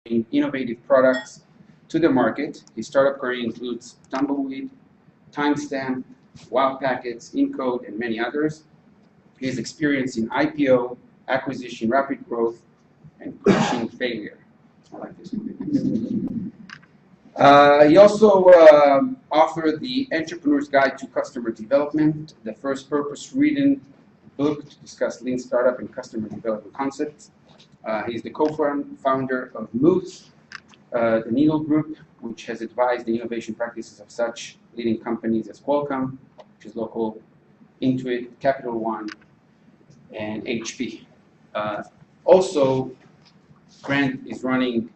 innovative products to the market. His startup career includes Tumbleweed, Timestamp, Wild Packets, Encode, and many others. He has experience in IPO, acquisition, rapid growth, and crushing failure. I like this one. He also authored the Entrepreneur's Guide to Customer Development, the first purpose-written book to discuss lean startup and customer development concepts. He's the co-founder of Moose, the Needle Group, which has advised the innovation practices of such leading companies as Qualcomm, which is local, Intuit, Capital One, and HP. Also, Brant is running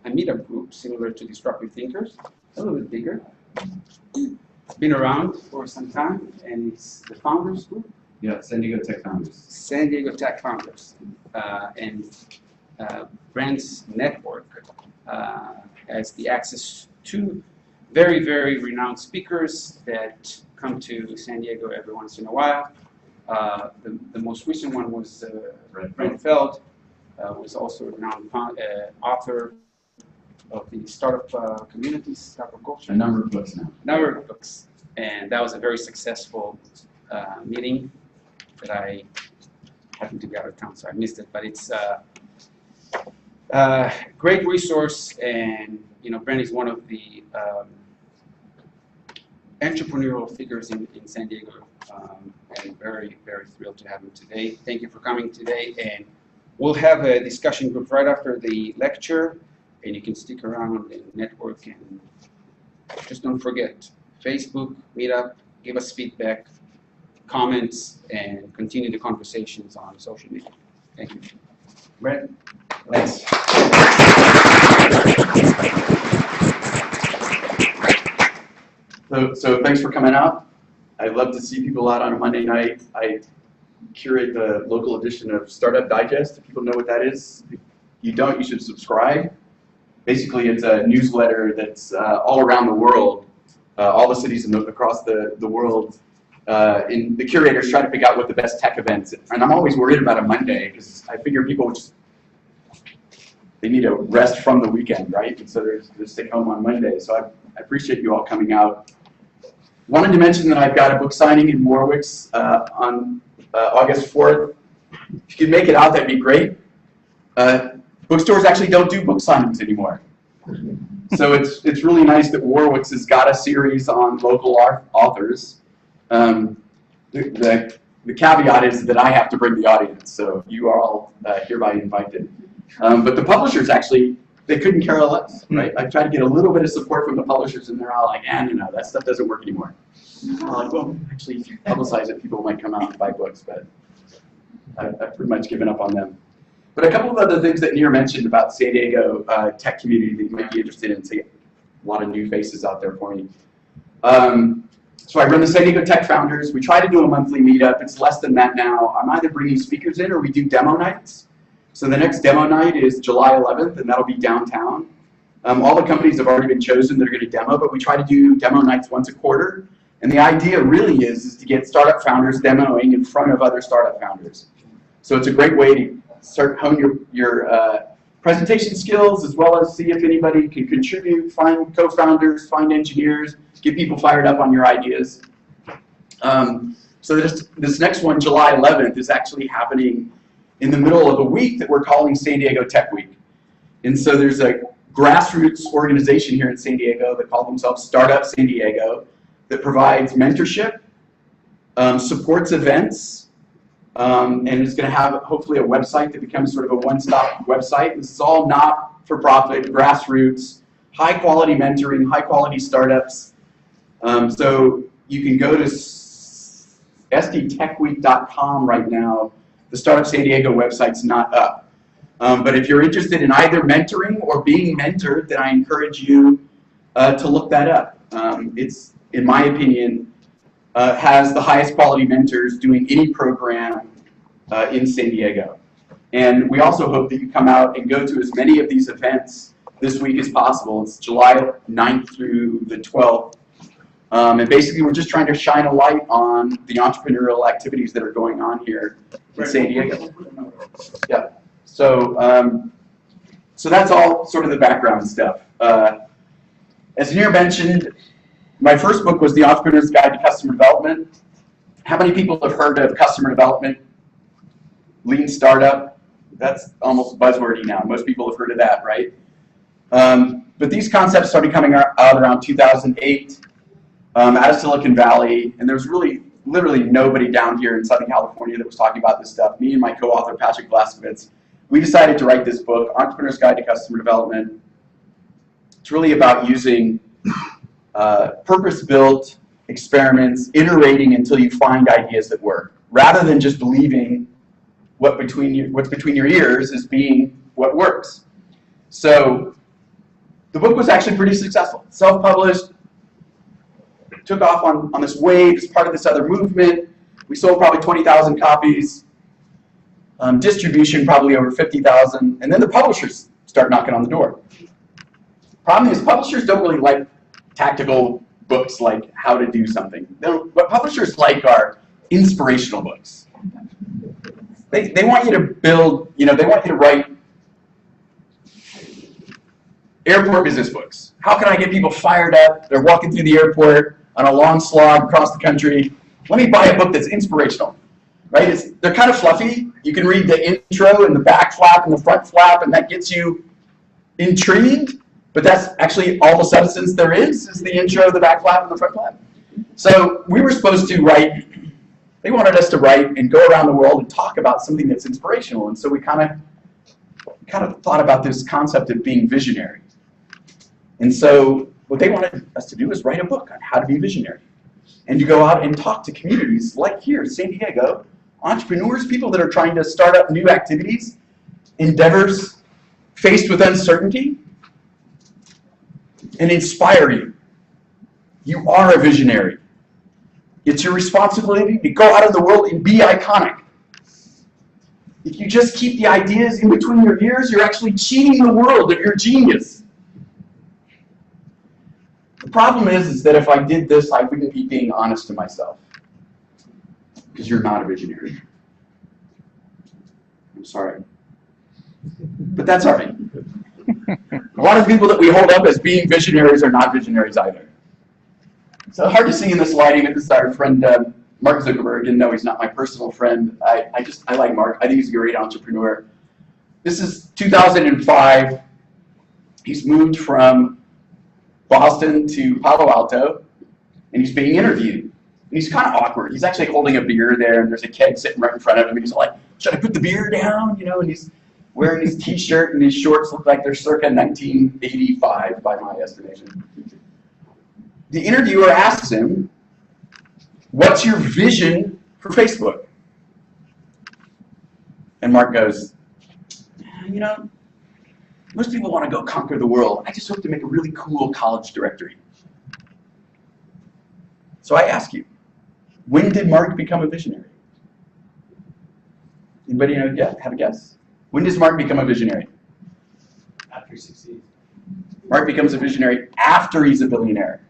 a meetup group similar to Disruptive Thinkers, a little bit bigger. It's been around for some time, and it's the Founders Group. Yeah, San Diego Tech Founders. San Diego Tech Founders. Brant's network has the access to very, very renowned speakers that come to San Diego every once in a while. The most recent one was Brant Feld, was also a renowned author of the startup communities, startup culture. A number of books now. Number of books. And that was a very successful meeting that I happened to be out of town, so I missed it. But it's a great resource, and Brant is one of the entrepreneurial figures in San Diego, and very, very thrilled to have him today. Thank you for coming today, and we'll have a discussion group right after the lecture, and you can stick around on the network, and just don't forget, Facebook, Meetup, give us feedback, comments, and continue the conversations on social media. Thank you. Brant? Thanks. So thanks for coming out. I love to see people out on a Monday night. I curate the local edition of Startup Digest. If people know what that is, if you don't, you should subscribe. Basically, it's a newsletter that's all around the world, all the cities across the world. And the curators try to figure out what the best tech events. And I'm always worried about a Monday because I figure people they need a rest from the weekend, right? And so they're staying home on Monday. So I appreciate you all coming out. Wanted to mention that I've got a book signing in Warwick on August 4th. If you could make it out, that'd be great. Bookstores actually don't do book signings anymore. So it's really nice that Warwick's has got a series on local authors. The caveat is that I have to bring the audience, so you are all hereby invited. But the publishers actually, they couldn't care less, right? I tried to get a little bit of support from the publishers, and they're all like, that stuff doesn't work anymore. I'm like, well, actually, if you publicize it, people might come out and buy books, but I've pretty much given up on them. But a couple of other things that Nir mentioned about San Diego tech community that you might be interested in, see a lot of new faces out there for me. So I run the San Diego Tech Founders. We try to do a monthly meetup. It's less than that now. I'm either bringing speakers in or we do demo nights. So the next demo night is July 11th, and that'll be downtown. All the companies have already been chosen that are going to demo, but we try to do demo nights once a quarter. And the idea really is to get startup founders demoing in front of other startup founders. So it's a great way to hone your presentation skills, as well as see if anybody can contribute, find co-founders, find engineers, get people fired up on your ideas. So this next one, July 11th, is actually happening in the middle of a week that we're calling San Diego Tech Week. And so there's a grassroots organization here in San Diego that call themselves Startup San Diego that provides mentorship, supports events, and is going to have hopefully a website that becomes sort of a one-stop website. This is all not-for-profit, grassroots, high-quality mentoring, high-quality startups. So you can go to sdtechweek.com right now. The Startup San Diego website's not up. But if you're interested in either mentoring or being mentored, then I encourage you to look that up. It's, in my opinion, has the highest quality mentors doing any program in San Diego. And we also hope that you come out and go to as many of these events this week as possible. It's July 9th through the 12th. And basically, we're just trying to shine a light on the entrepreneurial activities that are going on here in San Diego. Yeah. So So that's all sort of the background stuff. As Nir mentioned, my first book was The Entrepreneur's Guide to Customer Development. How many people have heard of customer development? Lean startup? That's almost buzzwordy now. Most people have heard of that, right? But these concepts started coming out around 2008 out of Silicon Valley, and there's really literally nobody down here in Southern California that was talking about this stuff. Me and my co-author, Patrick Blaskovitz, we decided to write this book, Entrepreneur's Guide to Customer Development. It's really about using purpose-built experiments, iterating until you find ideas that work, rather than just believing what's between your ears is being what works. So the book was actually pretty successful. Self-published, took off on this wave as part of this other movement. We sold probably 20,000 copies. Distribution probably over 50,000. And then the publishers start knocking on the door. Problem is, publishers don't really like tactical books like how to do something. What publishers like are inspirational books. They want you to build, they want you to write airport business books. How can I get people fired up? They're walking through the airport on a long slog across the country. Let me buy a book that's inspirational, right? They're kind of fluffy. You can read the intro and the back flap and the front flap, and that gets you intrigued. But that's actually all the substance there is the intro, the back flap, and the front flap. So we were supposed to write, they wanted us to write and go around the world and talk about something that's inspirational. And so we kind of thought about this concept of being visionary. And so what they wanted us to do is write a book on how to be visionary. And to go out and talk to communities like here, San Diego, entrepreneurs, people that are trying to start up new activities, endeavors, faced with uncertainty, and inspire you. You are a visionary. It's your responsibility to go out in the world and be iconic. If you just keep the ideas in between your ears, you're actually cheating the world of your genius. The problem is that if I did this, I wouldn't be being honest to myself. Because you're not a visionary. I'm sorry. But that's all right. A lot of people that we hold up as being visionaries are not visionaries either. So hard to see in this lighting. This is our friend Mark Zuckerberg, and no, he's not my personal friend. I like Mark. I think he's a great entrepreneur. This is 2005. He's moved from Boston to Palo Alto, and he's being interviewed. And he's kind of awkward. He's actually holding a beer there, and there's a keg sitting right in front of him, and he's like, should I put the beer down? And he's wearing his t-shirt, and his shorts look like they're circa 1985 by my estimation. The interviewer asks him, what's your vision for Facebook? And Mark goes, most people want to go conquer the world. I just hope to make a really cool college directory. So I ask you, when did Mark become a visionary? Anybody have a guess? When does Mark become a visionary? After he succeeds. Mark becomes a visionary after he's a billionaire.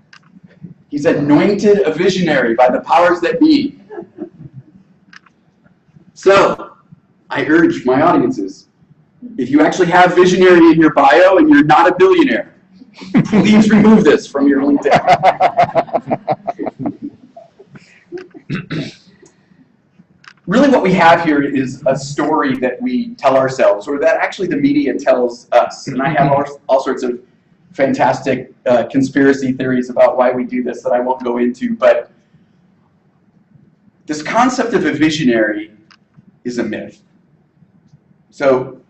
He's anointed a visionary by the powers that be. So, I urge my audiences, if you actually have visionary in your bio and you're not a billionaire, please remove this from your LinkedIn. Really what we have here is a story that we tell ourselves, or that actually the media tells us. And I have all sorts of fantastic conspiracy theories about why we do this that I won't go into, but this concept of a visionary is a myth. So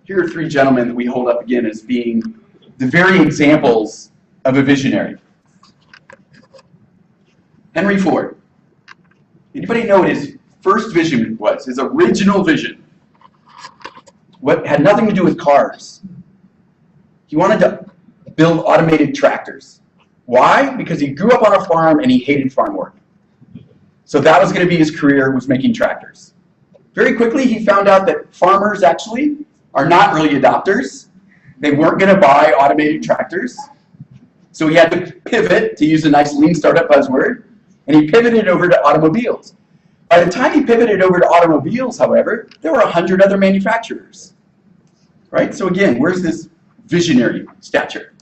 here are three gentlemen that we hold up again as being the very examples of a visionary. Henry Ford. Anybody know what his first vision was, his original vision? What had nothing to do with cars. He wanted to build automated tractors. Why? Because he grew up on a farm and he hated farm work. So that was going to be his career, was making tractors. Very quickly he found out that farmers actually are not early adopters. They weren't going to buy automated tractors. So he had to pivot, to use a nice lean startup buzzword, and he pivoted over to automobiles. By the time he pivoted over to automobiles, however, there were 100 other manufacturers. right? So again, where's this visionary stature?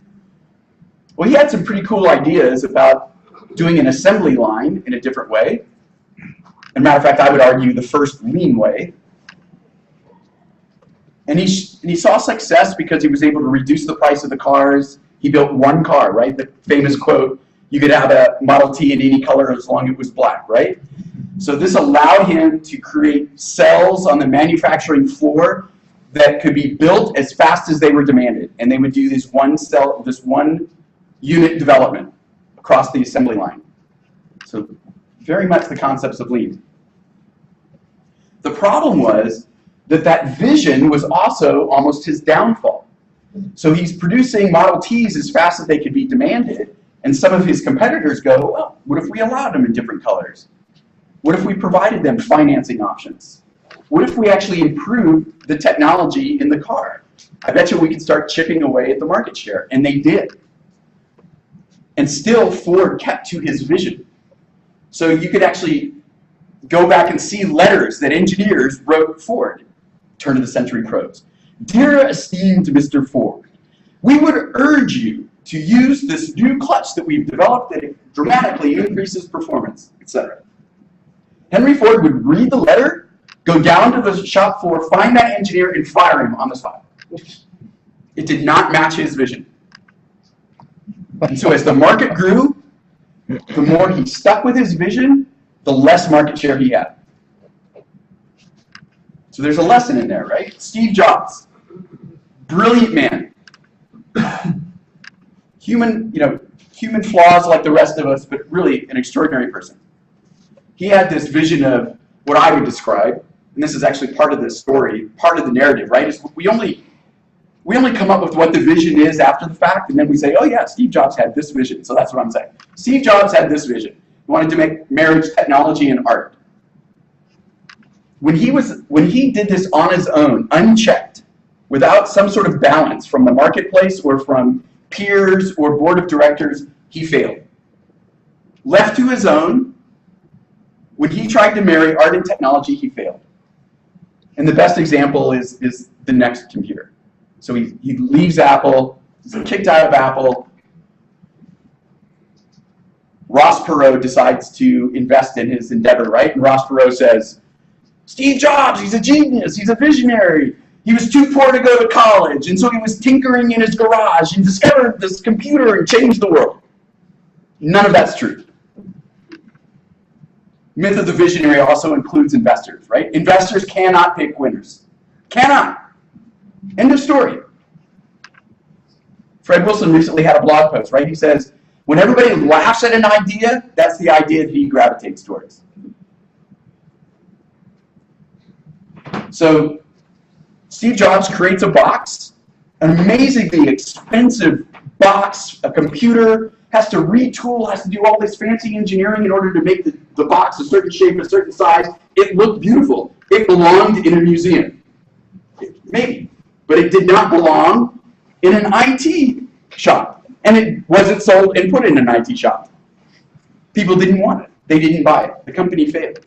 Well, he had some pretty cool ideas about doing an assembly line in a different way. As a matter of fact, I would argue the first lean way. And he saw success because he was able to reduce the price of the cars. He built one car, right? The famous quote, you could have a Model T in any color as long as it was black, right? So this allowed him to create cells on the manufacturing floor that could be built as fast as they were demanded. And they would do this one unit development across the assembly line. So very much the concepts of lean. The problem was that vision was also almost his downfall. So he's producing Model Ts as fast as they could be demanded, and some of his competitors go, well, what if we allowed them in different colors? What if we provided them financing options? What if we actually improved the technology in the car? I bet you we could start chipping away at the market share, and they did. And still, Ford kept to his vision. So you could actually go back and see letters that engineers wrote Ford, turn of the century pros. Dear esteemed Mr. Ford, we would urge you to use this new clutch that we've developed that dramatically increases performance, etc. Henry Ford would read the letter, go down to the shop floor, find that engineer, and fire him on the spot. It did not match his vision. And so as the market grew, the more he stuck with his vision, the less market share he had. So there's a lesson in there, right? Steve Jobs, brilliant man. Human flaws like the rest of us, but really an extraordinary person. He had this vision of what I would describe, and this is actually part of the story, part of the narrative, right? Is we only come up with what the vision is after the fact, and then we say, oh yeah, Steve Jobs had this vision. So that's what I'm saying. Steve Jobs had this vision. He wanted to make marriage, technology, and art. When he did this on his own, unchecked, without some sort of balance from the marketplace or from peers or board of directors, he failed. Left to his own, when he tried to marry art and technology, he failed. And the best example is the next computer. So he leaves Apple, he's kicked out of Apple. Ross Perot decides to invest in his endeavor, right? And Ross Perot says, Steve Jobs, he's a genius, he's a visionary. He was too poor to go to college, and so he was tinkering in his garage and discovered this computer and changed the world. None of that's true. Myth of the visionary also includes investors, right? Investors cannot pick winners. Cannot. End of story. Fred Wilson recently had a blog post, right? He says, when everybody laughs at an idea, that's the idea that he gravitates towards. So Steve Jobs creates a box, an amazingly expensive box, a computer, has to retool, has to do all this fancy engineering in order to make the box a certain shape, a certain size. It looked beautiful. It belonged in a museum. Maybe. But it did not belong in an IT shop. And it wasn't sold and put in an IT shop. People didn't want it. They didn't buy it. The company failed.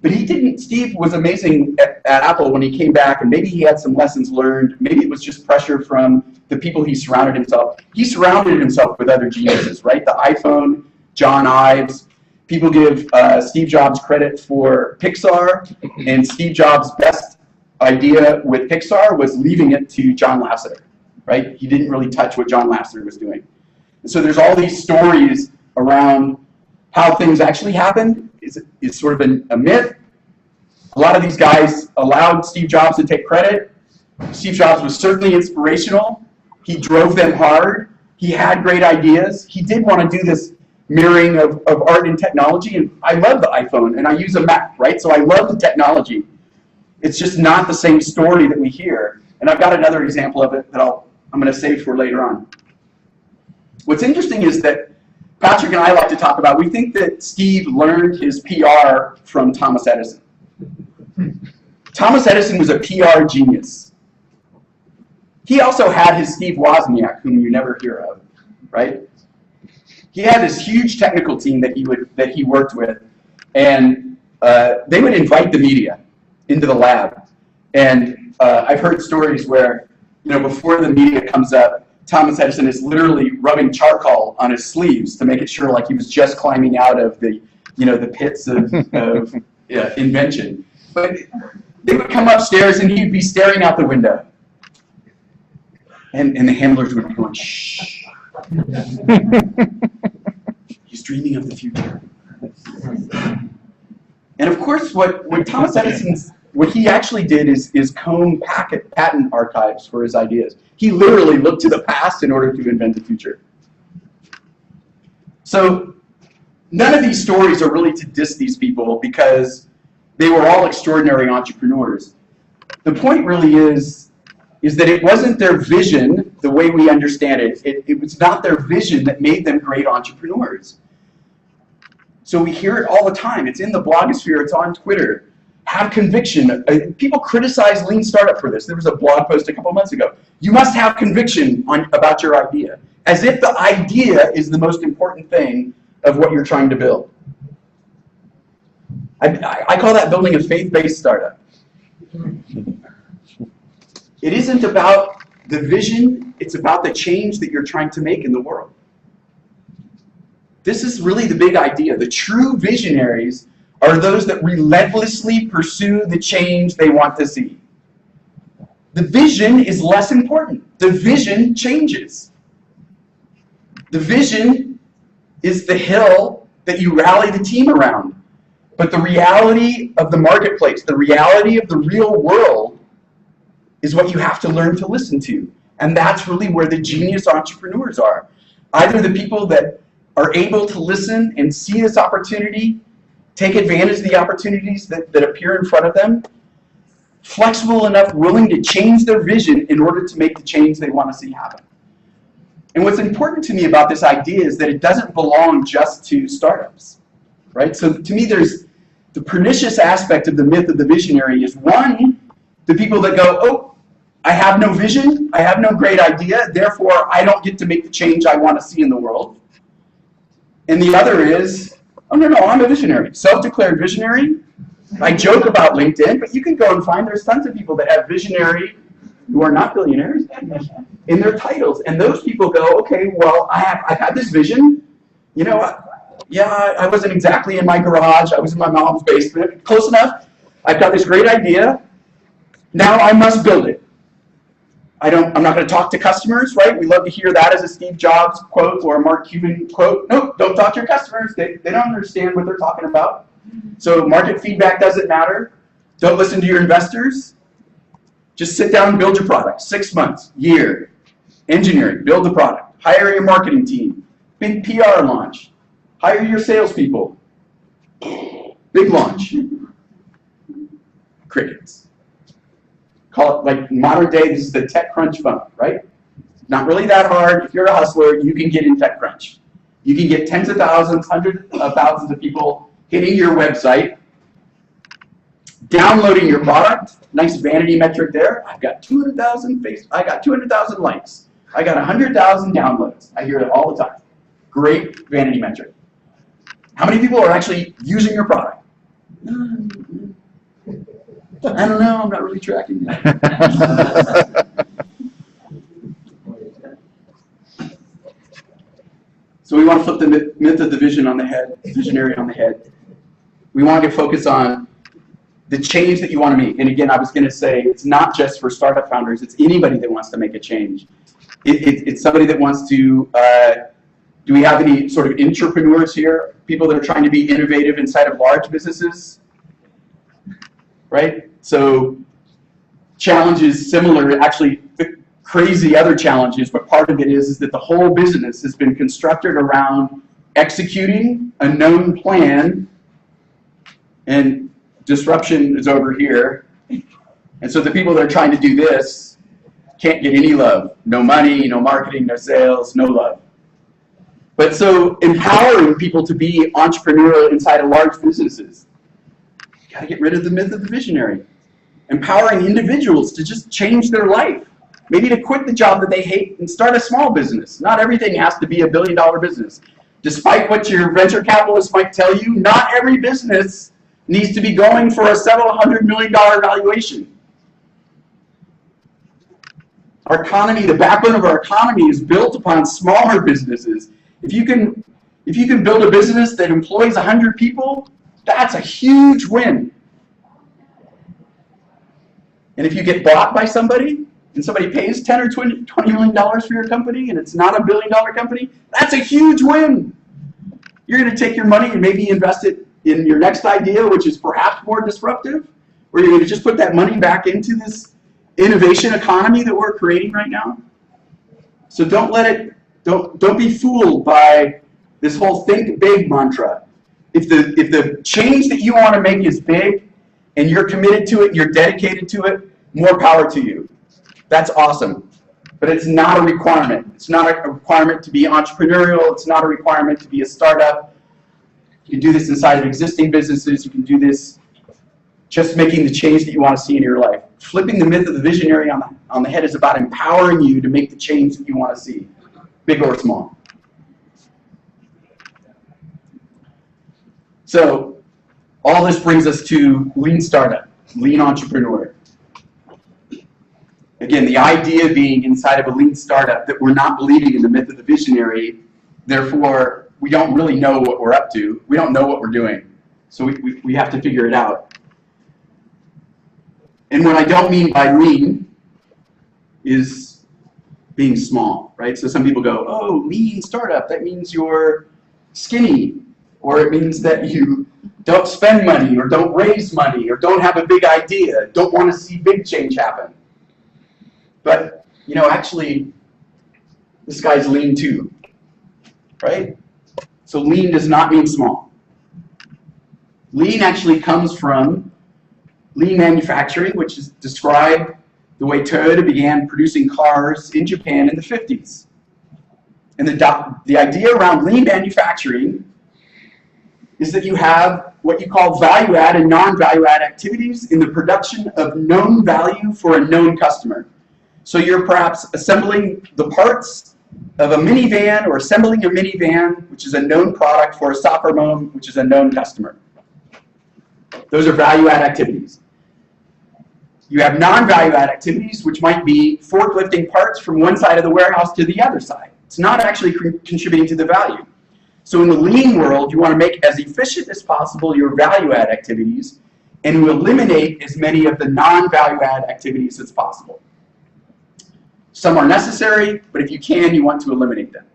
But Steve was amazing at Apple when he came back, and maybe he had some lessons learned. Maybe it was just pressure from the people he surrounded himself. He surrounded himself with other geniuses, right? The iPhone, John Ives. People give Steve Jobs credit for Pixar, and Steve Jobs' best idea with Pixar was leaving it to John Lasseter, right? He didn't really touch what John Lasseter was doing. And so there's all these stories around how things actually happened. Is sort of a myth. A lot of these guys allowed Steve Jobs to take credit. Steve Jobs was certainly inspirational. He drove them hard. He had great ideas. He did want to do this mirroring of art and technology, and I love the iPhone, and I use a Mac, right? So I love the technology. It's just not the same story that we hear. And I've got another example of it that I'm going to save for later on. What's interesting is that Patrick and I like to talk about, we think that Steve learned his PR from Thomas Edison. Thomas Edison was a PR genius. He also had his Steve Wozniak, whom you never hear of, right? He had this huge technical team that he worked with, and they would invite the media into the lab. And I've heard stories where, before the media comes up, Thomas Edison is literally rubbing charcoal on his sleeves to make it sure like he was just climbing out of the, the pits of invention. But they would come upstairs and he'd be staring out the window. And the handlers would be going, shh. He's dreaming of the future. And of course, what Thomas Edison's, what he actually did is comb patent archives for his ideas. He literally looked to the past in order to invent the future. So none of these stories are really to diss these people because they were all extraordinary entrepreneurs. The point really is that it wasn't their vision, the way we understand it. It was not their vision that made them great entrepreneurs. So we hear it all the time. It's in the blogosphere. It's on Twitter. Have conviction. People criticize Lean Startup for this. There was a blog post a couple months ago. You must have conviction about your idea, as if the idea is the most important thing of what you're trying to build. I call that building a faith-based startup. It isn't about the vision. It's about the change that you're trying to make in the world. This is really the big idea. The true visionaries are those that relentlessly pursue the change they want to see. The vision is less important. The vision changes. The vision is the hill that you rally the team around. But the reality of the marketplace, the reality of the real world, is what you have to learn to listen to. And that's really where the genius entrepreneurs are. Either the people that are able to listen and see this opportunity, take advantage of the opportunities that appear in front of them, flexible enough, willing to change their vision in order to make the change they want to see happen. And what's important to me about this idea is that it doesn't belong just to startups, right? So to me, there's the pernicious aspect of the myth of the visionary is one, the people that go, oh, I have no vision, I have no great idea, therefore I don't get to make the change I want to see in the world. And the other is, oh no, I'm a visionary, self-declared visionary. I joke about LinkedIn, but you can go and find there's tons of people that have visionary who are not billionaires in their titles. And those people go, okay, well, I've had this vision. I wasn't exactly in my garage. I was in my mom's basement. Close enough. I've got this great idea. Now I must build it. I'm not going to talk to customers, right? We love to hear that as a Steve Jobs quote or a Mark Cuban quote. No, don't talk to your customers. They don't understand what they're talking about. So market feedback doesn't matter. Don't listen to your investors. Just sit down and build your product. 6 months, year, engineering, build the product. Hire your marketing team. Big PR launch. Hire your salespeople. Big launch. Crickets. Call it like modern day, this is the TechCrunch fund, right? Not really that hard. If you're a hustler, you can get in TechCrunch. You can get tens of thousands, hundreds of thousands of people hitting your website, downloading your product. Nice vanity metric there. I've got 200,000 I got 200,000 likes. I got 100,000 downloads. I hear it all the time. Great vanity metric. How many people are actually using your product? I don't know, I'm not really tracking that. So we want to flip the myth of the vision on the head, visionary on the head. We want to focus on the change that you want to make. And again, I was going to say, it's not just for startup founders, it's anybody that wants to make a change. It's somebody that wants to, do we have any sort of entrepreneurs here? People that are trying to be innovative inside of large businesses? Right? So challenges similar, actually crazy other challenges, but part of it is that the whole business has been constructed around executing a known plan, and disruption is over here. And so the people that are trying to do this can't get any love. No money, no marketing, no sales, no love. But so empowering people to be entrepreneurial inside of large businesses. Got to get rid of the myth of the visionary. Empowering individuals to just change their life. Maybe to quit the job that they hate and start a small business. Not everything has to be $1 billion business. Despite what your venture capitalists might tell you, not every business needs to be going for a several $100 million valuation. Our economy, the backbone of our economy is built upon smaller businesses. If you can build a business that employs 100 people, that's a huge win. And if you get bought by somebody, and somebody pays $10 or $20 million for your company, and it's not a $1 billion company, that's a huge win. You're going to take your money and maybe invest it in your next idea, which is perhaps more disruptive, or you're going to just put that money back into this innovation economy that we're creating right now. So don't be fooled by this whole think big mantra. If the change that you want to make is big, and you're committed to it, and you're dedicated to it, more power to you. That's awesome. But it's not a requirement. It's not a requirement to be entrepreneurial. It's not a requirement to be a startup. You can do this inside of existing businesses. You can do this just making the change that you want to see in your life. Flipping the myth of the visionary on the head is about empowering you to make the change that you want to see, big or small. So all this brings us to lean startup, lean entrepreneur. Again, the idea being inside of a lean startup that we're not believing in the myth of the visionary, therefore we don't really know what we're up to. We don't know what we're doing. So we have to figure it out. And what I don't mean by lean is being small, right? So some people go, oh, lean startup, that means you're skinny, or it means that you don't spend money, or don't raise money, or don't have a big idea, don't want to see big change happen. But, you know, actually, this guy's lean too, right? So lean does not mean small. Lean actually comes from lean manufacturing, which is described the way Toyota began producing cars in Japan in the 50s. And the idea around lean manufacturing is that you have what you call value-add and non-value-add activities in the production of known value for a known customer. So you're perhaps assembling the parts of a minivan, or assembling a minivan, which is a known product, for a soccer mom, which is a known customer. Those are value-add activities. You have non-value-add activities, which might be forklifting parts from one side of the warehouse to the other side. It's not actually contributing to the value. So in the lean world, you want to make as efficient as possible your value-add activities, and you eliminate as many of the non-value-add activities as possible. Some are necessary, but if you can, you want to eliminate them.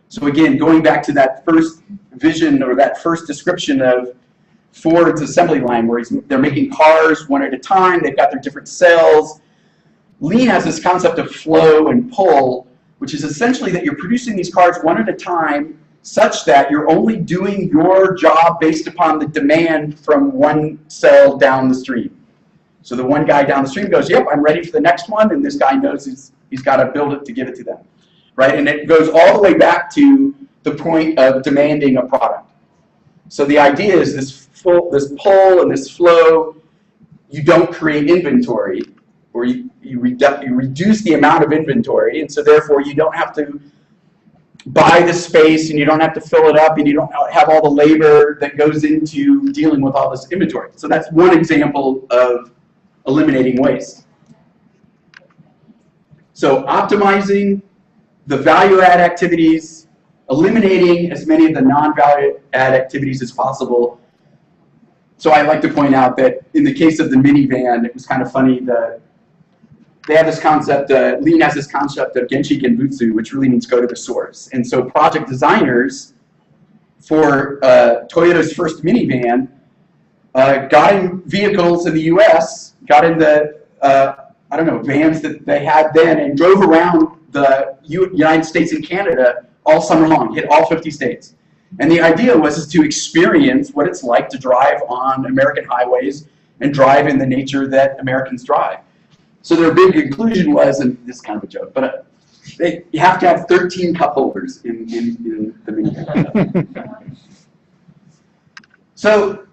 So again, going back to that first vision, or that first description of Ford's assembly line, where they're making cars one at a time, they've got their different cells. Lean has this concept of flow and pull, which is essentially that you're producing these cars one at a time, such that you're only doing your job based upon the demand from one cell down the stream. So the one guy down the stream goes, yep, I'm ready for the next one, and this guy knows he's got to build it to give it to them, right? And it goes all the way back to the point of demanding a product. So the idea is this pull and this flow. You don't create inventory, or you reduce the amount of inventory, and so therefore you don't have to buy the space, and you don't have to fill it up, and you don't have all the labor that goes into dealing with all this inventory. So that's one example of eliminating waste. So optimizing the value-add activities, eliminating as many of the non-value-add activities as possible. So I like to point out that in the case of the minivan, it was kind of funny that they have this concept, Lean has this concept of Genshi Genbutsu, which really means go to the source. And so project designers for Toyota's first minivan got in vehicles in the US, got in the, I don't know, vans that they had then, and drove around the United States and Canada all summer long, hit all 50 states. And the idea was to experience what it's like to drive on American highways and drive in the nature that Americans drive. So their big conclusion was, and this is kind of a joke, but you have to have 13 cup holders in the minivan. So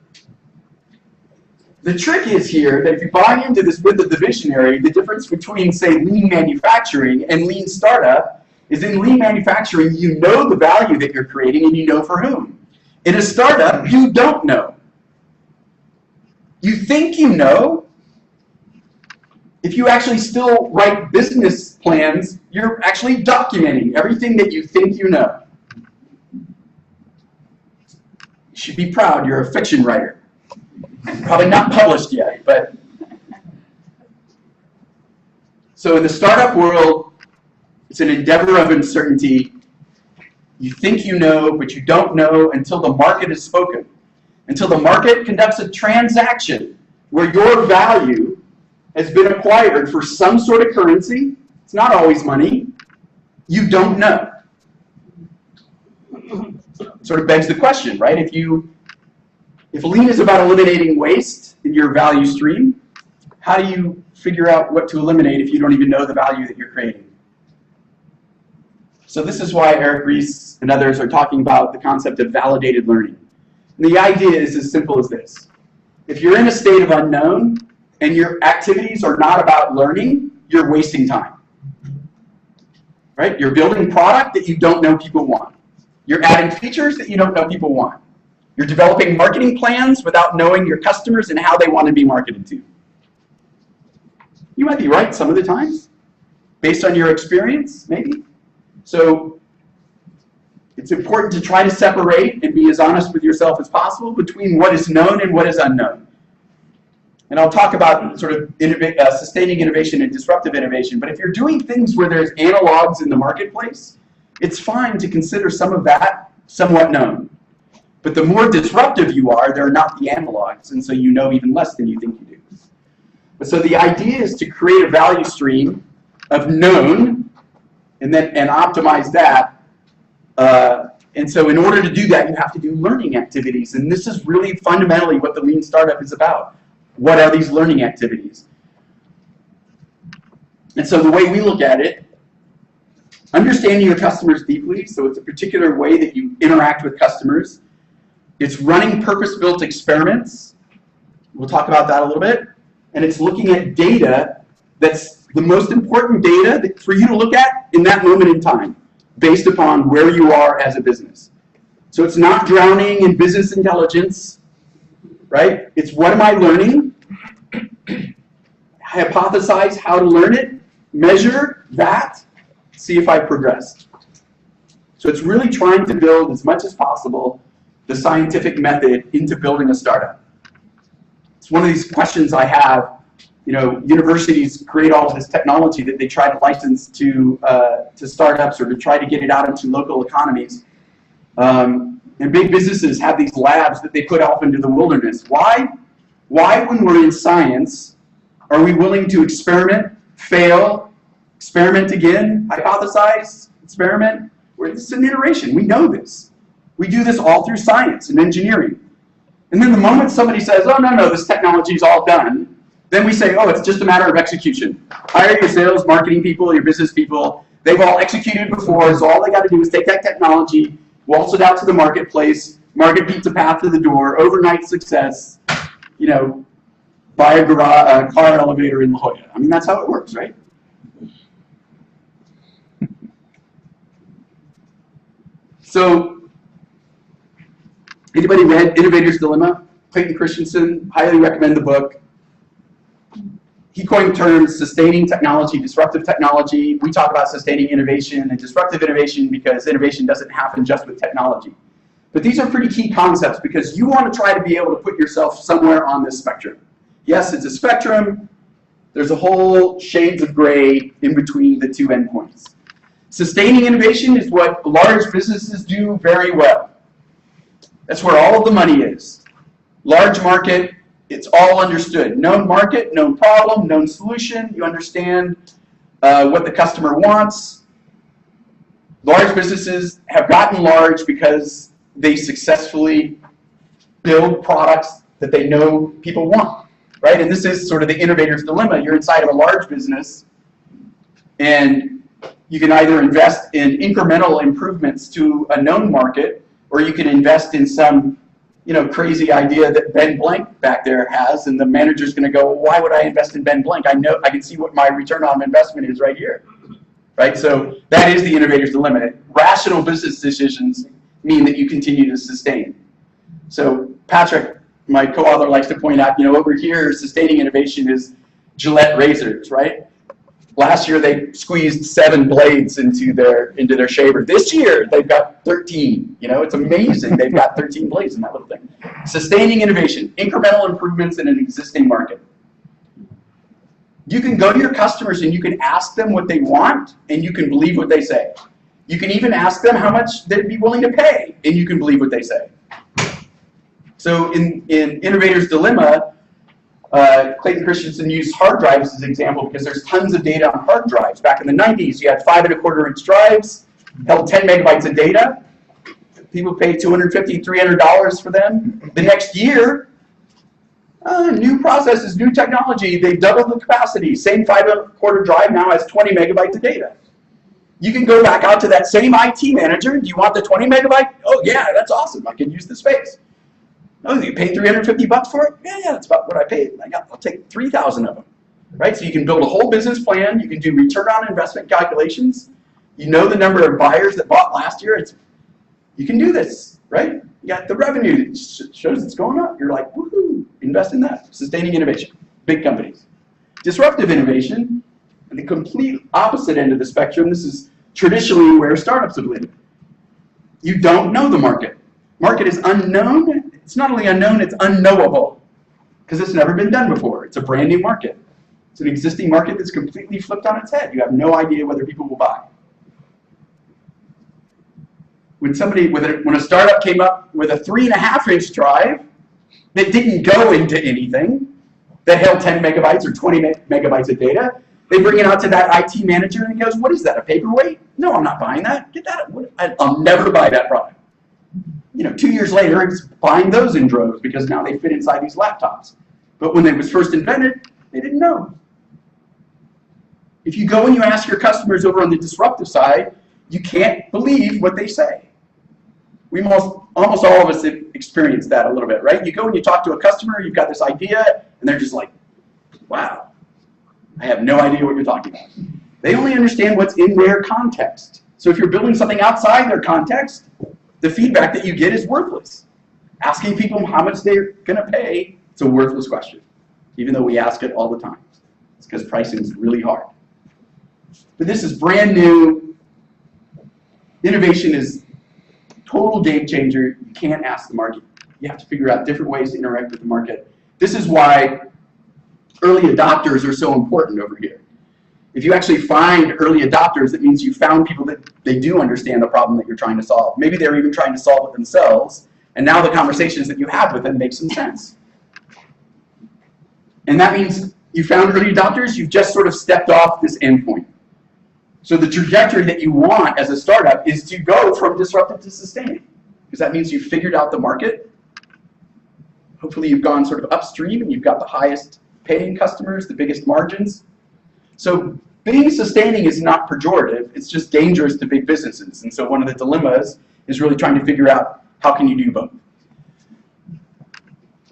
the trick is here that if you buy into this myth of the visionary, the difference between, say, lean manufacturing and lean startup is in lean manufacturing, you know the value that you're creating and you know for whom. In a startup, you don't know. you think you know. If you actually still write business plans, you're actually documenting everything that you think you know. You should be proud you're a fiction writer. Probably not published yet, but. So in the startup world, it's an endeavor of uncertainty. You think you know, but you don't know until the market has spoken. Until the market conducts a transaction where your value has been acquired for some sort of currency. It's not always money. You don't know. Sort of begs the question, right? If lean is about eliminating waste in your value stream, how do you figure out what to eliminate if you don't even know the value that you're creating? So this is why Eric Ries and others are talking about the concept of validated learning. And the idea is as simple as this. If you're in a state of unknown and your activities are not about learning, you're wasting time. Right? You're building product that you don't know people want. You're adding features that you don't know people want. You're developing marketing plans without knowing your customers and how they want to be marketed to. You might be right some of the times, based on your experience, maybe. So it's important to try to separate and be as honest with yourself as possible between what is known and what is unknown. And I'll talk about sort of sustaining innovation and disruptive innovation. But if you're doing things where there's analogs in the marketplace, it's fine to consider some of that somewhat known. But the more disruptive you are, they're not the analogs, and so you know even less than you think you do. But so the idea is to create a value stream of known and optimize that. And so in order to do that, you have to do learning activities. And this is really fundamentally what the Lean Startup is about. What are these learning activities? And so the way we look at it, understanding your customers deeply, so it's a particular way that you interact with customers. It's running purpose-built experiments. We'll talk about that a little bit. And it's looking at data that's the most important data for you to look at in that moment in time, based upon where you are as a business. So it's not drowning in business intelligence, right? It's what am I learning? Hypothesize how to learn it, measure that, see if I progressed. So it's really trying to build as much as possible the scientific method into building a startup. It's one of these questions I have. You know, universities create all of this technology that they try to license to startups or to try to get it out into local economies. And big businesses have these labs that they put off into the wilderness. Why, when we're in science, are we willing to experiment, fail, experiment again, hypothesize, experiment? It's an iteration. We know this. We do this all through science and engineering. And then the moment somebody says, oh, no, this technology is all done, then we say, oh, it's just a matter of execution. Hire your sales, marketing people, your business people. They've all executed before, so all they got to do is take that technology, waltz it out to the marketplace, market beats a path to the door, overnight success, you know, buy a car elevator in La Jolla. I mean, that's how it works, right? So, anybody read Innovator's Dilemma? Clayton Christensen, highly recommend the book. He coined terms sustaining technology, disruptive technology. We talk about sustaining innovation and disruptive innovation because innovation doesn't happen just with technology. But these are pretty key concepts because you want to try to be able to put yourself somewhere on this spectrum. Yes, it's a spectrum. There's a whole shades of gray in between the two endpoints. Sustaining innovation is what large businesses do very well. That's where all of the money is. Large market, it's all understood. Known market, known problem, known solution. You understand what the customer wants. Large businesses have gotten large because they successfully build products that they know people want, right? And this is sort of the innovator's dilemma. You're inside of a large business, and you can either invest in incremental improvements to a known market, or you can invest in some, you know, crazy idea that Ben Blank back there has, and the manager's going to go, why would I invest in Ben Blank? I know I can see what my return on investment is right here, right? So that is the innovator's dilemma. Rational business decisions mean that you continue to sustain. So Patrick my co-author likes to point out, over here, sustaining innovation is Gillette razors, right? Last year they squeezed 7 blades into their shaver. This year they've got 13. It's amazing. They've got 13 blades in that little thing. Sustaining innovation, incremental improvements in an existing market. You can go to your customers and you can ask them what they want, and you can believe what they say. You can even ask them how much they'd be willing to pay, and you can believe what they say. So in Innovator's Dilemma, Clayton Christensen used hard drives as an example because there's tons of data on hard drives. Back in the 90s, you had 5.25-inch drives, held 10 megabytes of data. People paid $250, $300 for them. The next year, new processes, new technology, they doubled the capacity. Same 5.25 drive now has 20 megabytes of data. You can go back out to that same IT manager. Do you want the 20 megabyte? Oh yeah, that's awesome. I can use the space. Oh, you paid $350 for it? Yeah, that's about what I paid. I'll take 3,000 of them. Right? So you can build a whole business plan. You can do return on investment calculations. You know the number of buyers that bought last year. You can do this, right? You got the revenue that shows it's going up. You're like, woohoo, invest in that. Sustaining innovation, big companies. Disruptive innovation, at the complete opposite end of the spectrum. This is traditionally where startups have lived. You don't know the market. Market is unknown. It's not only unknown, it's unknowable because it's never been done before. It's a brand new market. It's an existing market that's completely flipped on its head. You have no idea whether people will buy. When a startup came up with a 3.5-inch drive that didn't go into anything, that held 10 megabytes or 20 megabytes of data, they bring it out to that IT manager and he goes, what is that, a paperweight? No, I'm not buying that. Get that. I'll never buy that product. 2 years later, it's buying those in droves because now they fit inside these laptops. But when it was first invented, they didn't know. If you go and you ask your customers over on the disruptive side, you can't believe what they say. Almost all of us have experienced that a little bit, right? You go and you talk to a customer, you've got this idea, and they're just like, wow, I have no idea what you're talking about. They only understand what's in their context. So if you're building something outside their context, the feedback that you get is worthless. Asking people how much they're going to pay, it's a worthless question, even though we ask it all the time. It's because pricing is really hard. But this is brand new. Innovation is total game changer. You can't ask the market. You have to figure out different ways to interact with the market. This is why early adopters are so important over here. If you actually find early adopters, that means you found people that they do understand the problem that you're trying to solve. Maybe they're even trying to solve it themselves, and now the conversations that you have with them make some sense. And that means you found early adopters, you've just sort of stepped off this endpoint. So the trajectory that you want as a startup is to go from disruptive to sustaining, because that means you've figured out the market. Hopefully you've gone sort of upstream and you've got the highest paying customers, the biggest margins. So being sustaining is not pejorative, it's just dangerous to big businesses. And so one of the dilemmas is really trying to figure out how can you do both.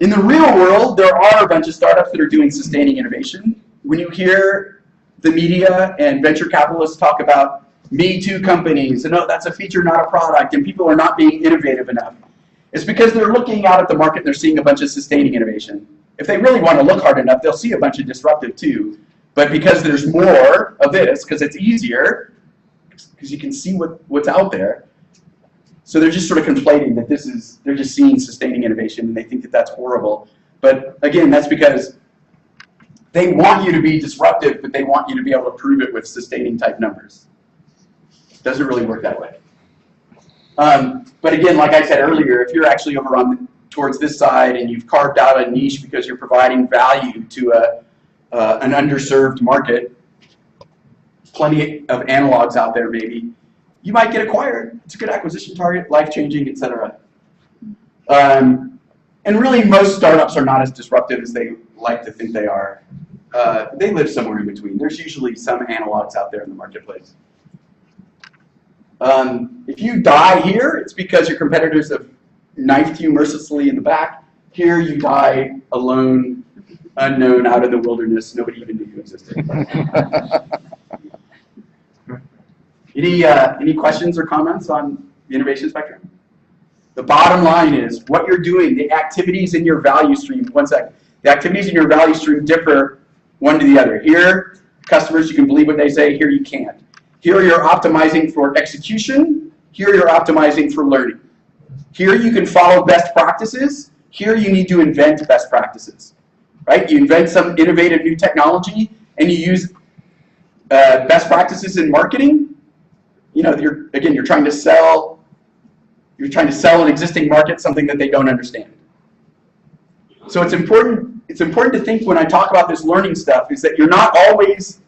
In the real world, there are a bunch of startups that are doing sustaining innovation. When you hear the media and venture capitalists talk about Me Too companies, and oh, that's a feature, not a product, and people are not being innovative enough, it's because they're looking out at the market and they're seeing a bunch of sustaining innovation. If they really want to look hard enough, they'll see a bunch of disruptive too. But because there's more of this, because it's easier, because you can see what's out there, so they're just sort of conflating that they're just seeing sustaining innovation and they think that that's horrible. But again, that's because they want you to be disruptive, but they want you to be able to prove it with sustaining type numbers. It doesn't really work that way. But again, like I said earlier, if you're actually over on towards this side and you've carved out a niche because you're providing value to an underserved market, plenty of analogs out there maybe, you might get acquired. It's a good acquisition target, life-changing, etc. And really most startups are not as disruptive as they like to think they are. They live somewhere in between. There's usually some analogs out there in the marketplace. If you die here, it's because your competitors have knifed you mercilessly in the back. Here you die alone, unknown, out in the wilderness. Nobody even knew you existed. Any questions or comments on the innovation spectrum? The bottom line is what you're doing, the activities in your value stream, one second. The activities in your value stream differ one to the other. Here, customers, you can believe what they say. Here, you can't. Here, you're optimizing for execution. Here, you're optimizing for learning. Here, you can follow best practices. Here, you need to invent best practices. Right? You invent some innovative new technology, and you use best practices in marketing. You know, you're trying to sell. You're trying to sell an existing market something that they don't understand. So it's important to think when I talk about this learning stuff is that you're not always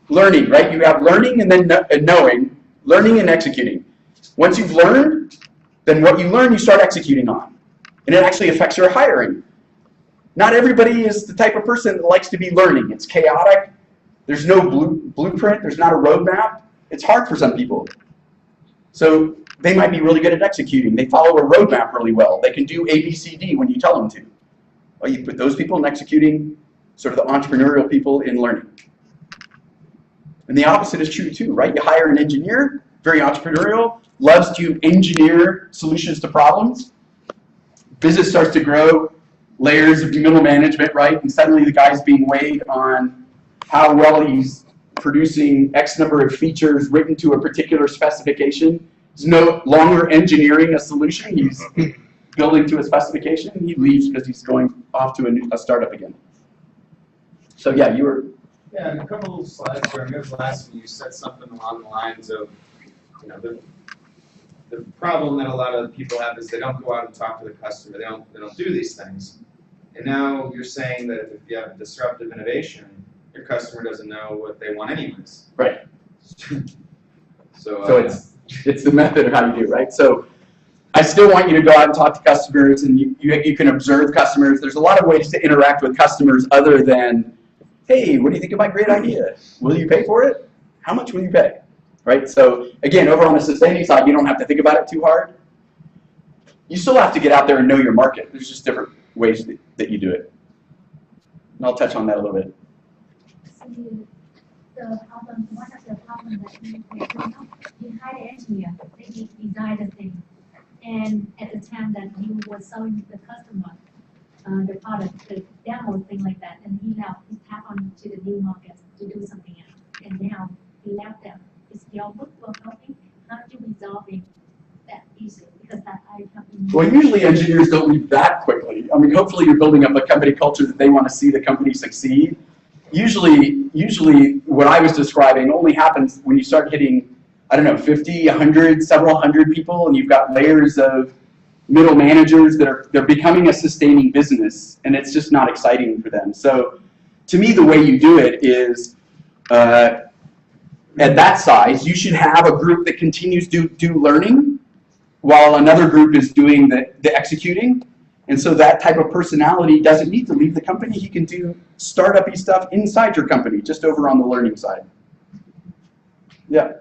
learning, right? You have learning and then knowing, learning and executing. Once you've learned, then what you learn you start executing on. And it actually affects your hiring. Not everybody is the type of person that likes to be learning. It's chaotic. There's no blueprint. There's not a roadmap. It's hard for some people. So they might be really good at executing. They follow a roadmap really well. They can do A, B, C, D when you tell them to. Well, you put those people in executing, sort of the entrepreneurial people in learning. And the opposite is true too, right? You hire an engineer, very entrepreneurial, loves to engineer solutions to problems. Business starts to grow, layers of middle management, right? And suddenly the guy's being weighed on how well he's producing X number of features written to a particular specification. He's no longer engineering a solution. He's building to a specification. He leaves because he's going off to a startup again. So yeah, you were... Yeah, and a couple of slides where I remember last week you said something along the lines of, you know, the problem that a lot of people have is they don't go out and talk to the customer. They don't do these things. And now you're saying that if you have disruptive innovation, your customer doesn't know what they want anyways. Right. So it's the method of how you do, right? So I still want you to go out and talk to customers, and you can observe customers. There's a lot of ways to interact with customers other than, hey, what do you think of my great idea? Will you pay for it? How much will you pay? Right? So again, over on the sustaining side, you don't have to think about it too hard. You still have to get out there and know your market. There's just different ways that you do it. And I'll touch on that a little bit. The problem, one of the problems that you hire the engineer, they design the thing, and at the time that you were selling the customer the product, the demo thing like that, and he tapped on to the new market to do something else, and now he left them. Is your book helping? How do you resolving that issue? Because that I have. Well, usually engineers don't leave that quickly. I mean, hopefully you're building up a company culture that they want to see the company succeed. Usually what I was describing only happens when you start hitting, I don't know, 50, 100, several hundred people, and you've got layers of middle managers that they're becoming a sustaining business, and it's just not exciting for them. So to me, the way you do it is, at that size, you should have a group that continues to do learning while another group is doing the executing. And so that type of personality doesn't need to leave the company. He can do startup-y stuff inside your company, just over on the learning side. Yeah?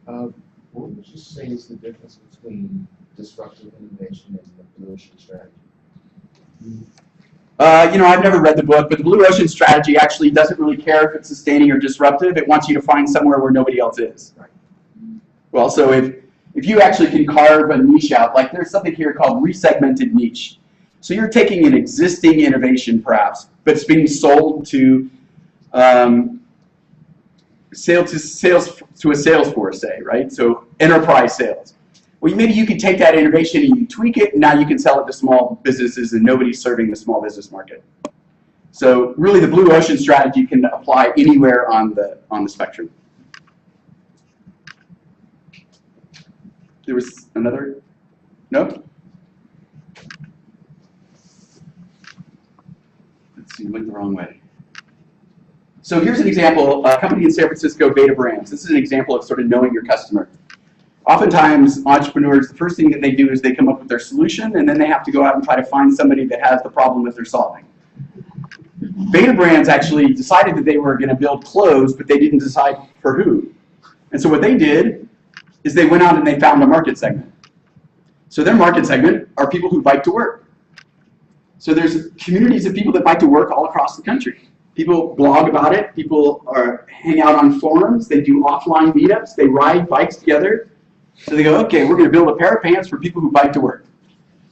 What would you say is the difference between disruptive innovation and the blue ocean strategy? You know, I've never read the book, but the blue ocean strategy actually doesn't really care if it's sustaining or disruptive. It wants you to find somewhere where nobody else is. Right. Well, so if you actually can carve a niche out, like there's something here called resegmented niche. So you're taking an existing innovation, perhaps, but it's being sold to a sales force, say, right? So enterprise sales. Well, maybe you could take that innovation and you tweak it, and now you can sell it to small businesses, and nobody's serving the small business market. So really, the blue ocean strategy can apply anywhere on the spectrum. There was another? No? Let's see, went the wrong way. So here's an example, a company in San Francisco, Brant. This is an example of sort of knowing your customer. Oftentimes, entrepreneurs, the first thing that they do is they come up with their solution, and then they have to go out and try to find somebody that has the problem that they're solving. Brant actually decided that they were going to build clothes, but they didn't decide for who. And so what they did is they went out and they found a market segment. So their market segment are people who bike to work. So there's communities of people that bike to work all across the country. People blog about it. People hang out on forums. They do offline meetups. They ride bikes together. So they go, okay, we're going to build a pair of pants for people who bike to work.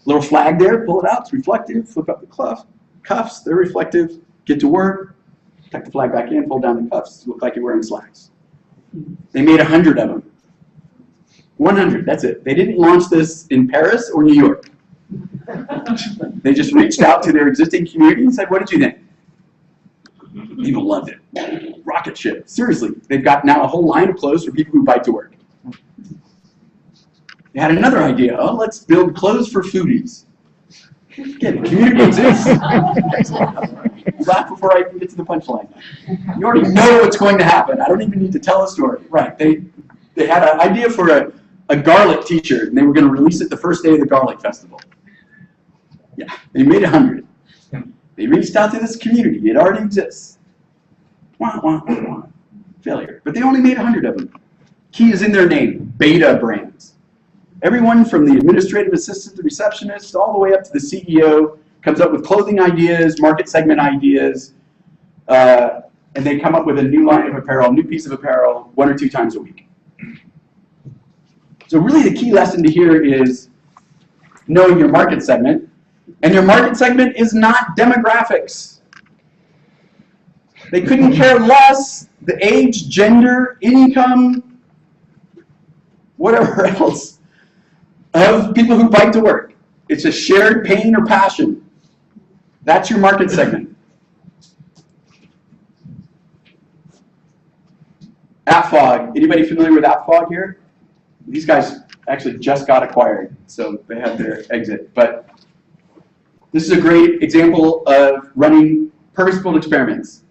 Little flag there, pull it out, it's reflective, flip up the cuffs, they're reflective, get to work, tuck the flag back in, pull down the cuffs, look like you're wearing slacks. They made 100 of them. 100, that's it. They didn't launch this in Paris or New York. They just reached out to their existing community and said, what did you think? People loved it. Rocket ship. Seriously, they've got now a whole line of clothes for people who bike to work. They had another idea. Oh, let's build clothes for foodies. Again, the community exists. Laugh before I even get to the punchline. You already know what's going to happen. I don't even need to tell a story. Right. They had an idea for a garlic t-shirt, and they were going to release it the first day of the garlic festival. Yeah, they made 100. They reached out to this community. It already exists. Wah, wah, wah, wah. Failure. But they only made 100 of them. Key is in their name, beta brands. Everyone from the administrative assistant to receptionist all the way up to the CEO comes up with clothing ideas, market segment ideas, and they come up with a new line of apparel, new piece of apparel, 1 or 2 times a week. So really the key lesson to here is knowing your market segment. And your market segment is not demographics. They couldn't care less the age, gender, income, whatever else of people who bike to work. It's a shared pain or passion. That's your market segment. AppFog. Anybody familiar with AppFog here? These guys actually just got acquired, so they had their exit. But this is a great example of running purpose-built experiments.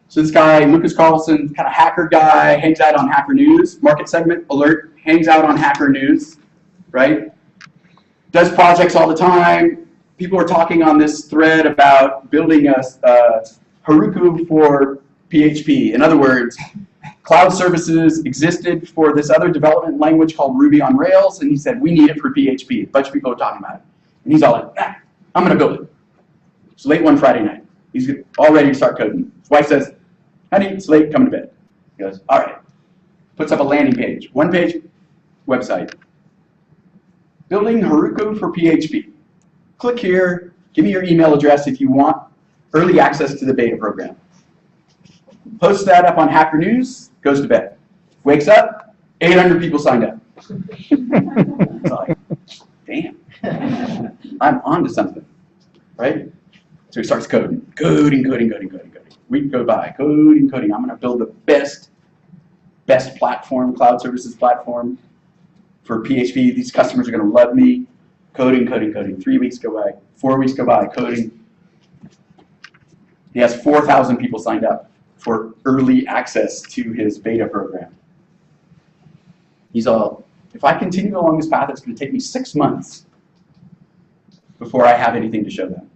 So this guy, Lucas Carlson, kind of hacker guy, hangs out on Hacker News, market segment alert, hangs out on Hacker News, right? Does projects all the time. People are talking on this thread about building a Heroku for PHP. In other words, cloud services existed for this other development language called Ruby on Rails, and he said, we need it for PHP. A bunch of people are talking about it. And he's all like, nah, I'm going to build it. It's late one Friday night. He's all ready to start coding. His wife says, honey, it's late, come to bed. He goes, all right. Puts up a landing page, 1-page website. Building Heroku for PHP. Click here, give me your email address if you want early access to the beta program. Posts that up on Hacker News, goes to bed. Wakes up, 800 people signed up. It's like, damn, I'm onto something, right? So he starts coding. Coding. Week go by, coding. I'm going to build the best platform, cloud services platform for PHP. These customers are going to love me. Coding. 3 weeks go by, 4 weeks go by, coding. He has 4,000 people signed up for early access to his beta program. He's all, if I continue along this path, it's going to take me 6 months before I have anything to show them.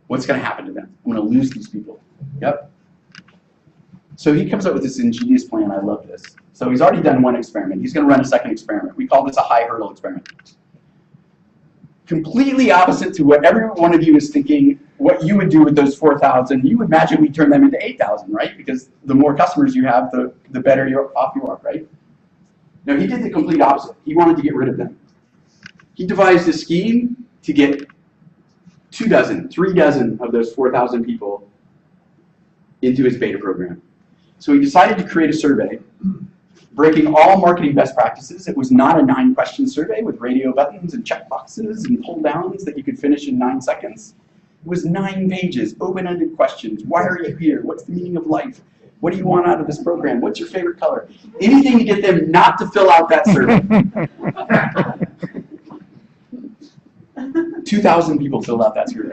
What's going to happen to them? I'm going to lose these people. Yep. So he comes up with this ingenious plan. I love this. So he's already done 1 experiment. He's going to run a 2nd experiment. We call this a high hurdle experiment. Completely opposite to what every one of you is thinking, what you would do with those 4,000. You would imagine we turn them into 8,000, right? Because the more customers you have, the better off you are, right? No, he did the complete opposite. He wanted to get rid of them. He devised a scheme to get 2 dozen, 3 dozen of those 4,000 people into his beta program. So he decided to create a survey, breaking all marketing best practices. It was not a 9-question survey with radio buttons and checkboxes and pull-downs that you could finish in 9 seconds. It was 9 pages, open-ended questions. Why are you here? What's the meaning of life? What do you want out of this program? What's your favorite color? Anything to get them not to fill out that survey. 2,000 people filled out that survey.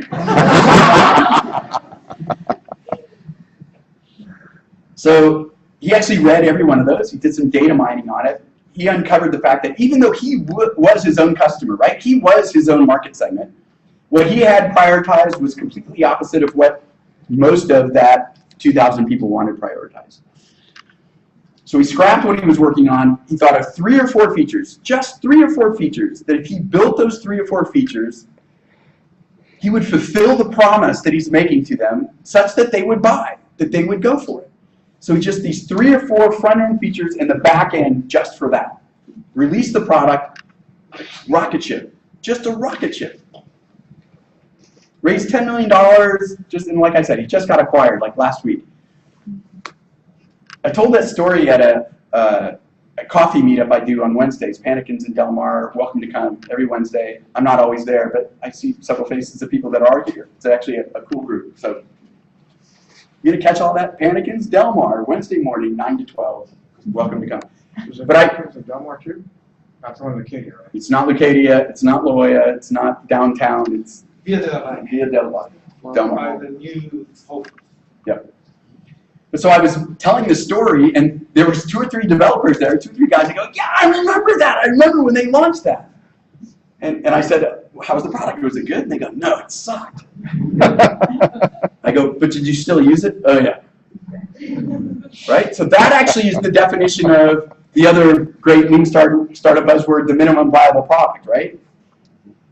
So he actually read every one of those. He did some data mining on it. He uncovered the fact that even though he was his own customer, right? He was his own market segment. What he had prioritized was completely opposite of what most of that 2,000 people wanted prioritized. So he scrapped what he was working on. He thought of 3 or 4 features, just 3 or 4 features, that if he built those 3 or 4 features, he would fulfill the promise that he's making to them such that they would buy, that they would go for it. So just these 3 or 4 front-end features and the back end just for that. Release the product, rocket ship, just a rocket ship. Raised $10 million, just, and like I said, he just got acquired like last week. I told that story at a coffee meetup I do on Wednesdays. Panikins in Del Mar, welcome to come every Wednesday. I'm not always there, but I see several faces of people that are here. It's actually a cool group. So you gonna catch all that? Panikins, Del Mar, Wednesday morning, 9 to 12. Welcome to come. But Is it Del Mar too? That's one in Acadia, right? It's not Lucadia, it's not La Jolla, it's not downtown, it's Via de Via Del Mar. Del Mar. by the new Hope. Yep. But so I was telling this story, and there was 2 or 3 developers there, 2 or 3 guys that go, yeah, I remember that. I remember when they launched that. And I said, how was the product? Was it good? And they go, no, it sucked. I go, but did you still use it? Oh, yeah. Right? So that actually is the definition of the other great lean startup buzzword, the minimum viable product, right?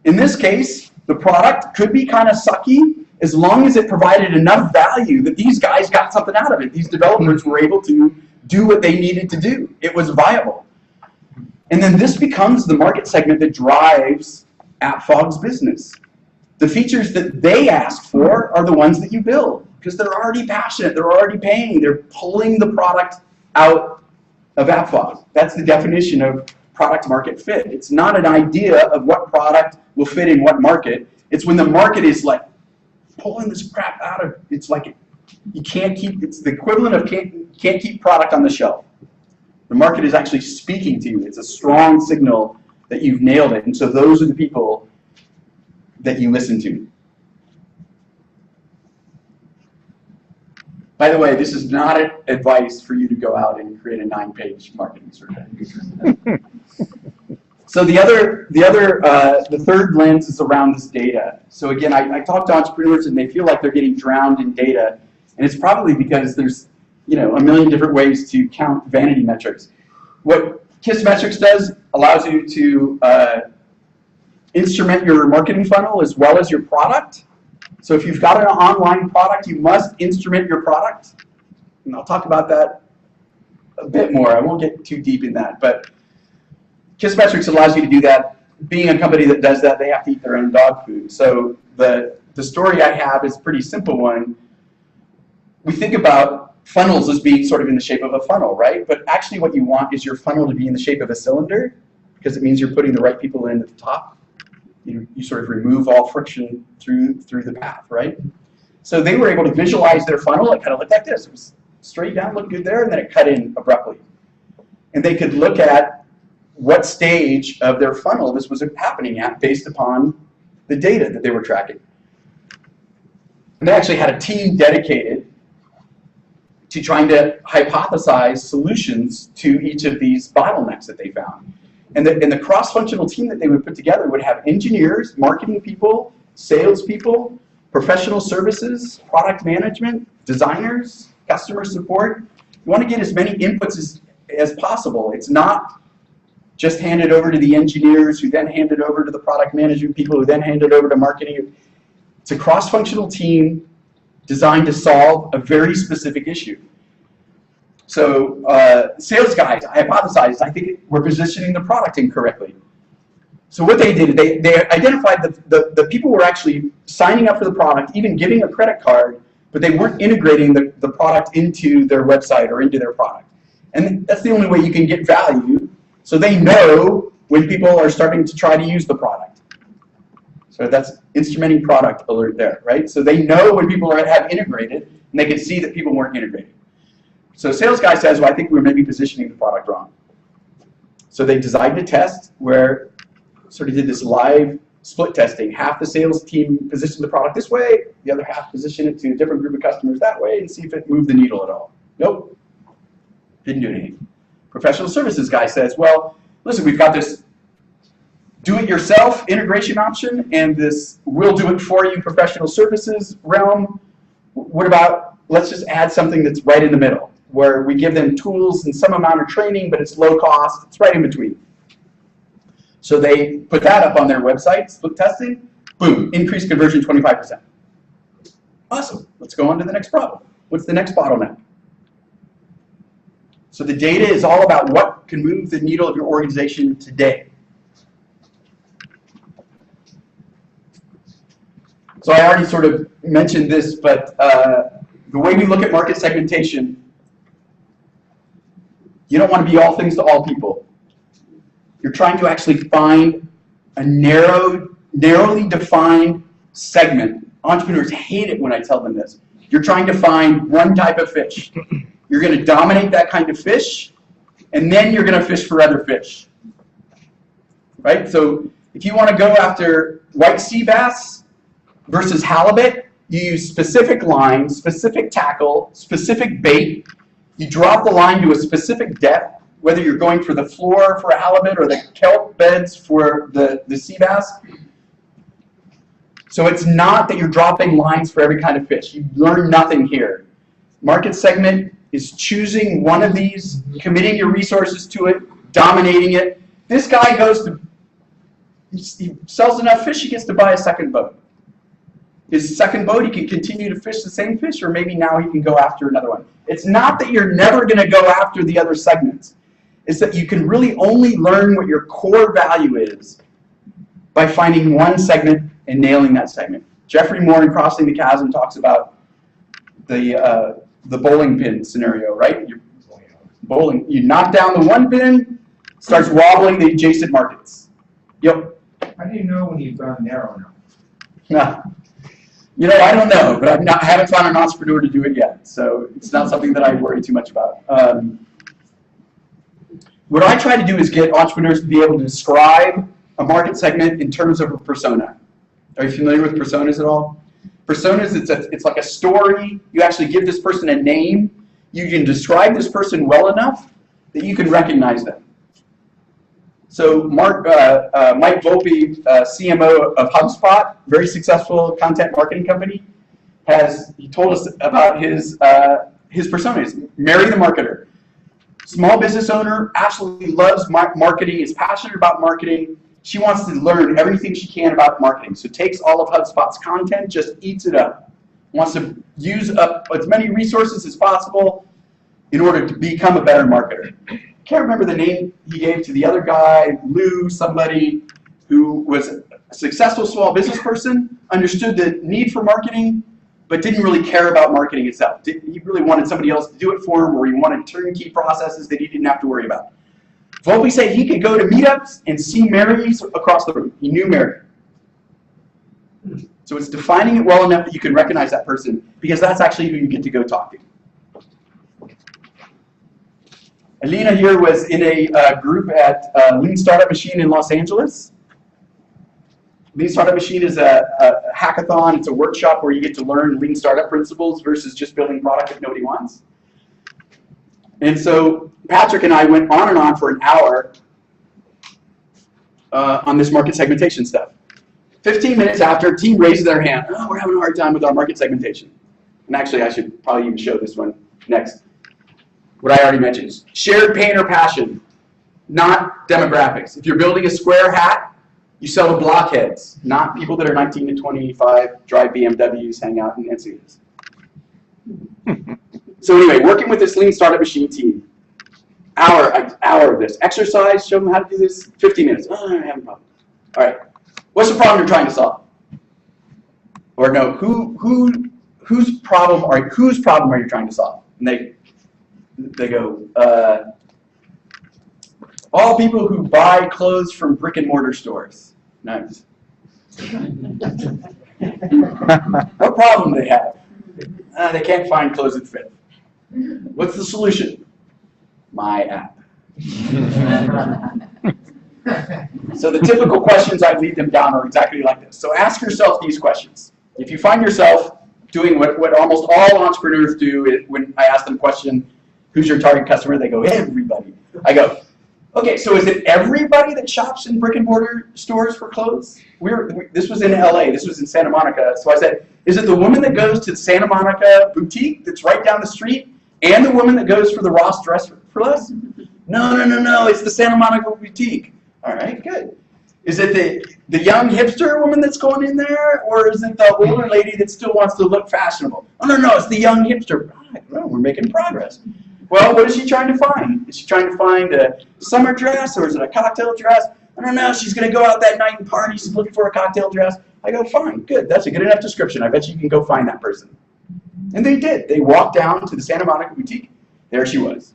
In this case, the product could be kind of sucky as long as it provided enough value that these guys got something out of it. These developers were able to do what they needed to do. It was viable. And then this becomes the market segment that drives AppFog's business. The features that they ask for are the ones that you build because they're already passionate, they're already paying, they're pulling the product out of AppFog. That's the definition of product market fit. It's not an idea of what product will fit in what market. It's when the market is like pulling this crap out of, it's like you can't keep, it's the equivalent of can't keep product on the shelf. The market is actually speaking to you. It's a strong signal that you've nailed it. And so those are the people that you listen to. By the way, this is not advice for you to go out and create a 9-page marketing survey. So the third lens is around this data. So again, I talk to entrepreneurs and they feel like they're getting drowned in data, and it's probably because there's a million different ways to count vanity metrics. What Kissmetrics does allows you to instrument your marketing funnel as well as your product. So if you've got an online product, you must instrument your product. And I'll talk about that a bit more. I won't get too deep in that. But Kissmetrics allows you to do that. Being a company that does that, they have to eat their own dog food. So the story I have is a pretty simple one. We think about funnels as being sort of in the shape of a funnel, right? But actually what you want is your funnel to be in the shape of a cylinder because it means you're putting the right people in at the top. You sort of remove all friction through the path, right? So they were able to visualize their funnel. It kind of looked like this. It was straight down, looked good there, and then it cut in abruptly. And they could look at what stage of their funnel this was happening at based upon the data that they were tracking. And they actually had a team dedicated to trying to hypothesize solutions to each of these bottlenecks that they found. And the cross-functional team that they would put together would have engineers, marketing people, salespeople, professional services, product management, designers, customer support. You want to get as many inputs as possible. It's not just hand it over to the engineers who then hand it over to the product management people who then hand it over to marketing. It's a cross-functional team designed to solve a very specific issue. So sales guys, I hypothesized, I think we're positioning the product incorrectly. So what they did, they identified the people were actually signing up for the product, even giving a credit card, but they weren't integrating the product into their website or into their product. And that's the only way you can get value. So they know when people are starting to try to use the product. So that's instrumenting product alert there, right? So they know when people have integrated, and they can see that people weren't integrating. So sales guy says, well, I think we're maybe positioning the product wrong. So they designed a test where sort of did this live split testing. Half the sales team positioned the product this way, the other half positioned it to a different group of customers that way and see if it moved the needle at all. Nope, didn't do anything. Professional services guy says, well, listen, we've got this do-it-yourself integration option and this we'll-do-it-for-you professional services realm. What about, let's just add something that's right in the middle, where we give them tools and some amount of training, but it's low cost. It's right in between. So they put that up on their website, split testing, boom, increased conversion 25%. Awesome. Let's go on to the next problem. What's the next bottleneck? So the data is all about what can move the needle of your organization today. So I already sort of mentioned this, but the way we look at market segmentation, you don't want to be all things to all people. You're trying to actually find a narrowly defined segment. Entrepreneurs hate it when I tell them this. You're trying to find one type of fish. You're going to dominate that kind of fish, and then you're going to fish for other fish. Right? So if you want to go after white sea bass versus halibut, you use specific line, specific tackle, specific bait. You drop the line to a specific depth, whether you're going for the floor for a halibut or the kelp beds for the sea bass. So it's not that you're dropping lines for every kind of fish. You learn nothing here. Market segment is choosing one of these, committing your resources to it, dominating it. This guy goes to, he sells enough fish, he gets to buy a second boat. His second boat, he can continue to fish the same fish, or maybe now he can go after another one. It's not that you're never going to go after the other segments. It's that you can really only learn what your core value is by finding one segment and nailing that segment. Jeffrey Moore in Crossing the Chasm talks about the bowling pin scenario, right? You're bowling, you knock down the one pin, starts wobbling the adjacent markets. Yep. How do you know when you've gone narrow enough? No. You know, I don't know, but I haven't found an entrepreneur to do it yet, so it's not something that I worry too much about. What I try to do is get entrepreneurs to be able to describe a market segment in terms of a persona. Are you familiar with personas at all? Personas, it's like a story. You actually give this person a name. You can describe this person well enough that you can recognize them. So Mike Volpe, CMO of HubSpot, very successful content marketing company, he told us about his persona. It's Mary the marketer. Small business owner, absolutely loves marketing, is passionate about marketing. She wants to learn everything she can about marketing. So takes all of HubSpot's content, just eats it up. Wants to use up as many resources as possible in order to become a better marketer. Can't remember the name he gave to the other guy, Lou, somebody who was a successful small business person, understood the need for marketing, but didn't really care about marketing itself. He really wanted somebody else to do it for him, or he wanted turnkey processes that he didn't have to worry about. Volpe said he could go to meetups and see Marys across the room. He knew Mary. So it's defining it well enough that you can recognize that person, because that's actually who you get to go talk to. Alina here was in a group at Lean Startup Machine in Los Angeles. Lean Startup Machine is a hackathon. It's a workshop where you get to learn Lean Startup principles versus just building product that nobody wants. And so Patrick and I went on and on for an hour on this market segmentation stuff. 15 minutes after, team raises their hand. Oh, we're having a hard time with our market segmentation. And actually, I should probably even show this one next. What I already mentioned is shared pain or passion, not demographics. If you're building a square hat, you sell to blockheads, not people that are 19 to 25, drive BMWs, hang out in NCAs. So anyway, working with this Lean Startup Machine team, hour of this. Exercise, show them how to do this, 50 minutes. Oh, I have a problem. All right, what's the problem you're trying to solve? Or no, whose problem are you trying to solve? And they go, all people who buy clothes from brick and mortar stores. Nice. What problem do they have? They can't find clothes that fit. What's the solution? My app. So the typical questions I lead them down are exactly like this. So ask yourself these questions. If you find yourself doing what almost all entrepreneurs do when I ask them a question, who's your target customer? They go, everybody. I go, okay, so is it everybody that shops in brick and mortar stores for clothes? This was in LA, this was in Santa Monica. So I said, is it the woman that goes to the Santa Monica boutique that's right down the street and the woman that goes for the Ross dress for less? No, it's the Santa Monica boutique. All right, good. Is it the young hipster woman that's going in there, or is it the older lady that still wants to look fashionable? Oh, no, it's the young hipster. All right, well, we're making progress. Well, what is she trying to find? Is she trying to find a summer dress, or is it a cocktail dress? I don't know. She's going to go out that night and party. She's looking for a cocktail dress. I go, fine, good, that's a good enough description. I bet you can go find that person. And they did. They walked down to the Santa Monica boutique. There she was.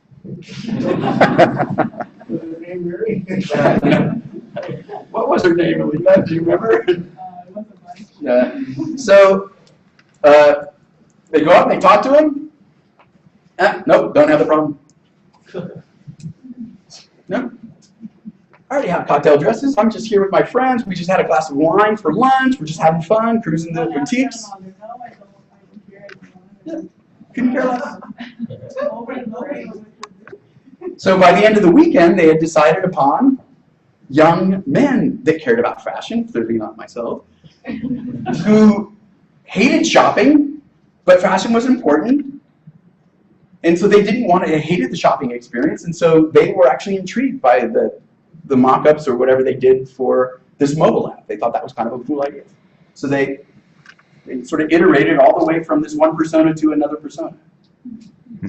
What was her name, Alina? Do you remember? Yeah. So they go up, they talk to him. Nope, don't have the problem. No. I already have cocktail dresses. I'm just here with my friends. We just had a glass of wine for lunch. We're just having fun, cruising the boutiques. Yeah. Couldn't care less. So by the end of the weekend, they had decided upon young men that cared about fashion, clearly not myself, who hated shopping, but fashion was important. And so they didn't want to, they hated the shopping experience, and so they were actually intrigued by the mock-ups or whatever they did for this mobile app. They thought that was kind of a cool idea. So they sort of iterated all the way from this one persona to another persona.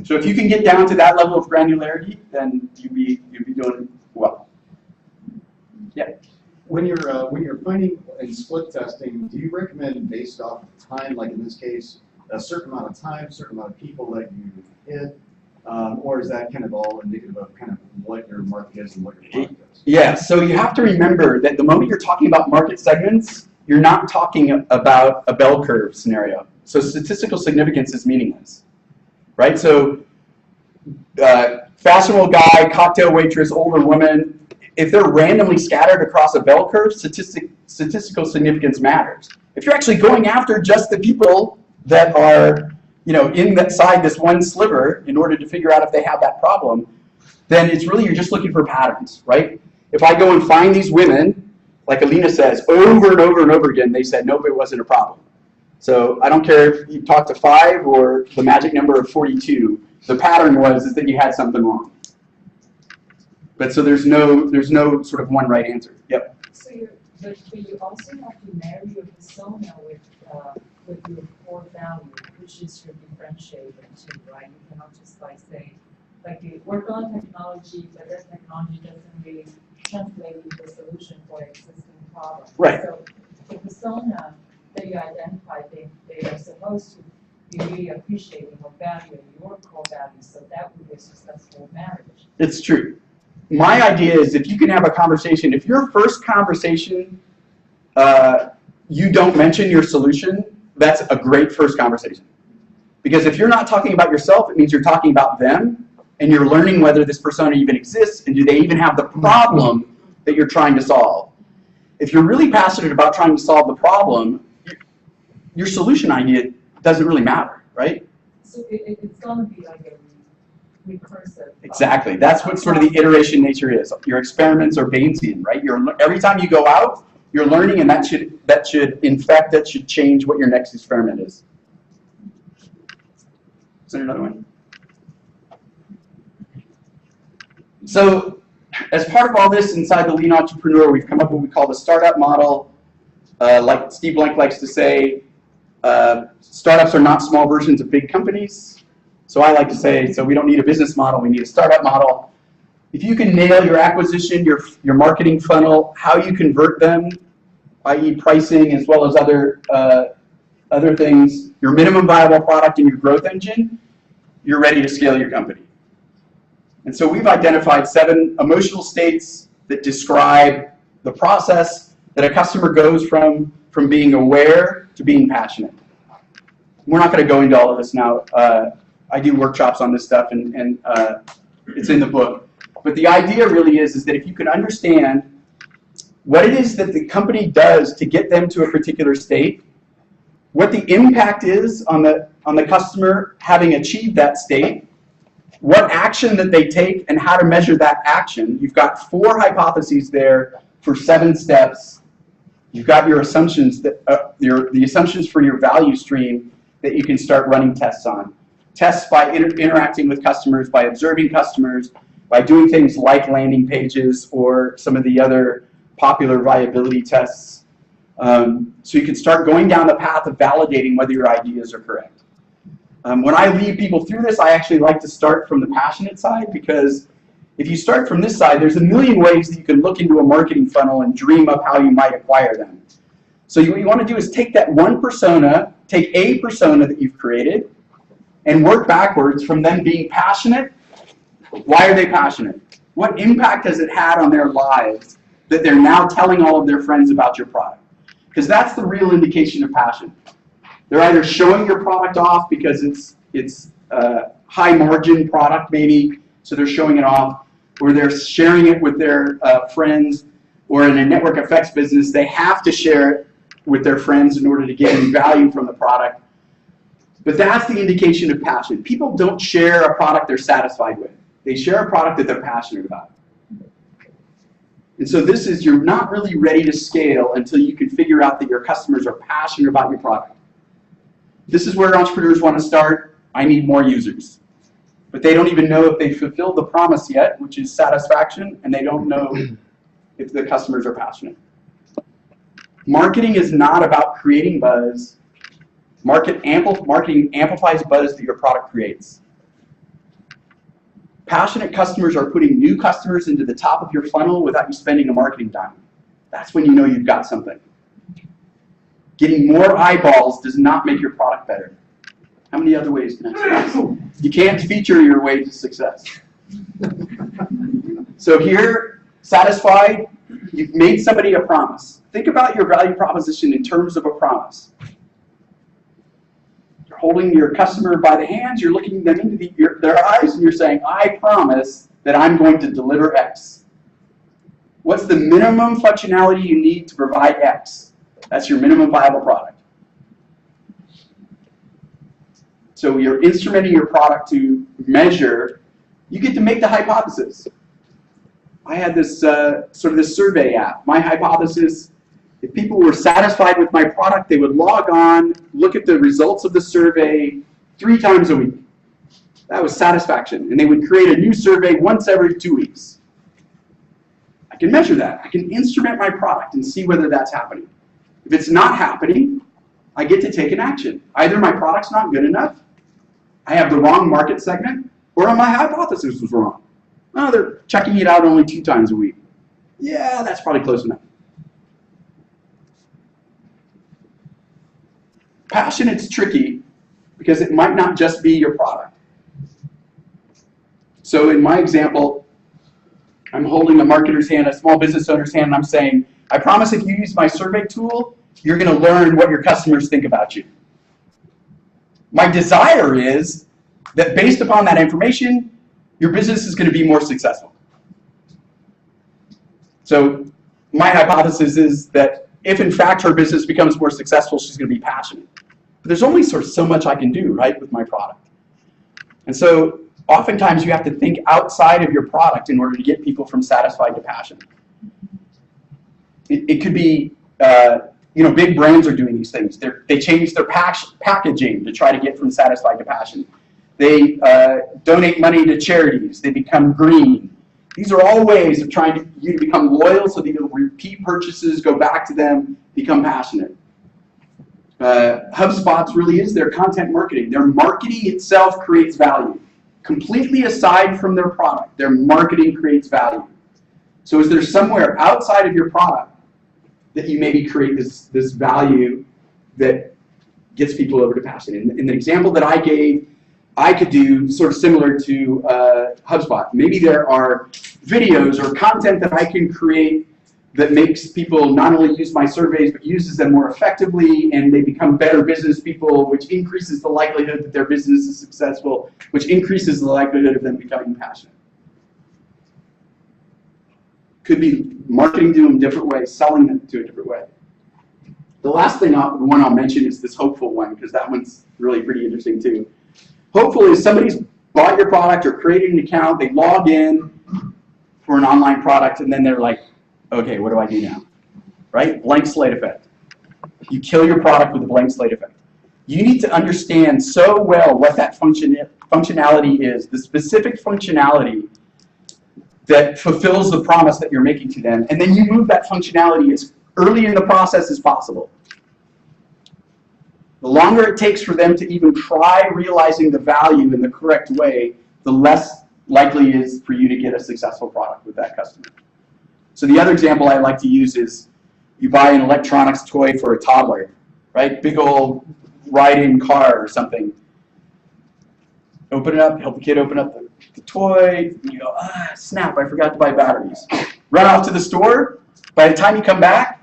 So if you can get down to that level of granularity, then you'd be doing well. Yeah. When you're finding and split testing, do you recommend based off of time, like in this case, a certain amount of time, a certain amount of people that you hit, or is that kind of all indicative of kind of what your market is and what your product is? Yeah, so you have to remember that the moment you're talking about market segments, you're not talking about a bell curve scenario. So statistical significance is meaningless, right? So fashionable guy, cocktail waitress, older woman, if they're randomly scattered across a bell curve, statistical significance matters. If you're actually going after just the people that are, inside this one sliver in order to figure out if they have that problem, then it's really, you're just looking for patterns, right? If I go and find these women, like Alina says, over and over and over again, they said, nope, it wasn't a problem. So I don't care if you talk to 5 or the magic number of 42, the pattern is that you had something wrong. But so there's no sort of one right answer. Yep. So but you also have to marry your persona with your core value, which is your differentiator too, right? You cannot just say, you work on technology, but that technology doesn't really translate into a solution for an existing problem. Right. So the persona that you identify, they are supposed to be really appreciating or valuing your core values, so that would be a successful marriage. It's true. My idea is if you can have a conversation, if your first conversation, you don't mention your solution, that's a great first conversation. Because if you're not talking about yourself, it means you're talking about them, and you're learning whether this persona even exists, and do they even have the problem that you're trying to solve. If you're really passionate about trying to solve the problem, your solution idea doesn't really matter, right? So it's going to be like a recursive. Exactly. That's what sort of the iteration nature is. Your experiments are Bayesian, right? Every time you go out, you're learning, and that should change what your next experiment is. Is there another one? So, as part of all this inside the Lean Entrepreneur, we've come up with what we call the startup model. Like Steve Blank likes to say, startups are not small versions of big companies. So I like to say, so we don't need a business model, we need a startup model. If you can nail your acquisition, your marketing funnel, how you convert them, i.e. pricing as well as other things, your minimum viable product and your growth engine, you're ready to scale your company. And so we've identified 7 emotional states that describe the process that a customer goes from being aware to being passionate. We're not going to go into all of this now. I do workshops on this stuff, and it's in the book. But the idea really is that if you can understand what it is that the company does to get them to a particular state, what the impact is on the customer having achieved that state, what action that they take, and how to measure that action. You've got 4 hypotheses there for 7 steps. You've got your assumptions, the assumptions for your value stream that you can start running tests on. Tests by interacting with customers, by observing customers, by doing things like landing pages or some of the other popular viability tests. So you can start going down the path of validating whether your ideas are correct. When I lead people through this, I actually like to start from the passionate side, because if you start from this side, there's a million ways that you can look into a marketing funnel and dream up how you might acquire them. So what you want to do is take that one persona, take a persona that you've created, and work backwards from them being passionate. Why are they passionate? What impact has it had on their lives that they're now telling all of their friends about your product? Because that's the real indication of passion. They're either showing your product off because it's a high margin product maybe, so they're showing it off, or they're sharing it with their friends, or in a network effects business, they have to share it with their friends in order to get any value from the product. But that's the indication of passion. People don't share a product they're satisfied with. They share a product that they're passionate about. And so this is, you're not really ready to scale until you can figure out that your customers are passionate about your product. This is where entrepreneurs want to start. I need more users. But they don't even know if they fulfilled the promise yet, which is satisfaction, and they don't know if the customers are passionate. Marketing is not about creating buzz. Marketing amplifies buzz that your product creates. Passionate customers are putting new customers into the top of your funnel without you spending a marketing dime. That's when you know you've got something. Getting more eyeballs does not make your product better. How many other ways can I say this? You can't feature your way to success. So here, satisfied, you've made somebody a promise. Think about your value proposition in terms of a promise. You're holding your customer by the hands, you're looking them into their eyes, and you're saying, I promise that I'm going to deliver X. What's the minimum functionality you need to provide X? That's your minimum viable product. So you're instrumenting your product to measure. You get to make the hypothesis. I had this sort of this survey app. My hypothesis, if people were satisfied with my product, they would log on, look at the results of the survey 3 times a week. That was satisfaction. And they would create a new survey once every 2 weeks. I can measure that. I can instrument my product and see whether that's happening. If it's not happening, I get to take an action. Either my product's not good enough, I have the wrong market segment, or my hypothesis was wrong. Oh, they're checking it out only 2 times a week. Yeah, that's probably close enough. Passion, it's tricky because it might not just be your product. So in my example, I'm holding a marketer's hand, a small business owner's hand, and I'm saying, I promise if you use my survey tool, you're going to learn what your customers think about you. My desire is that based upon that information, your business is going to be more successful. So my hypothesis is that if in fact her business becomes more successful, she's going to be passionate. But there's only sort of so much I can do, right, with my product. And so oftentimes you have to think outside of your product in order to get people from satisfied to passion. It could be, big brands are doing these things. They change their packaging to try to get from satisfied to passion. They donate money to charities. They become green. These are all ways of trying you to become loyal so that you'll repeat purchases, go back to them, become passionate. HubSpot's really is their content marketing. Their marketing itself creates value. Completely aside from their product, their marketing creates value. So is there somewhere outside of your product that you maybe create this value that gets people over to passion? In the example that I gave, I could do sort of similar to HubSpot. Maybe there are videos or content that I can create that makes people not only use my surveys, but uses them more effectively, and they become better business people, which increases the likelihood that their business is successful, which increases the likelihood of them becoming passionate. Could be marketing to them a different way, selling them to a different way. The last thing, the one I'll mention is this hopeful one, because that one's really pretty interesting too. Hopeful is somebody's bought your product or created an account, they log in for an online product, and then they're like, okay, what do I do now? Right? Blank slate effect. You kill your product with a blank slate effect. You need to understand so well what that functionality is, the specific functionality that fulfills the promise that you're making to them, and then you move that functionality as early in the process as possible. The longer it takes for them to even try realizing the value in the correct way, the less likely it is for you to get a successful product with that customer. So the other example I like to use is you buy an electronics toy for a toddler, right? Big old ride-in car or something. Open it up, help the kid open up the toy, and you go, ah, snap, I forgot to buy batteries. Run off to the store. By the time you come back,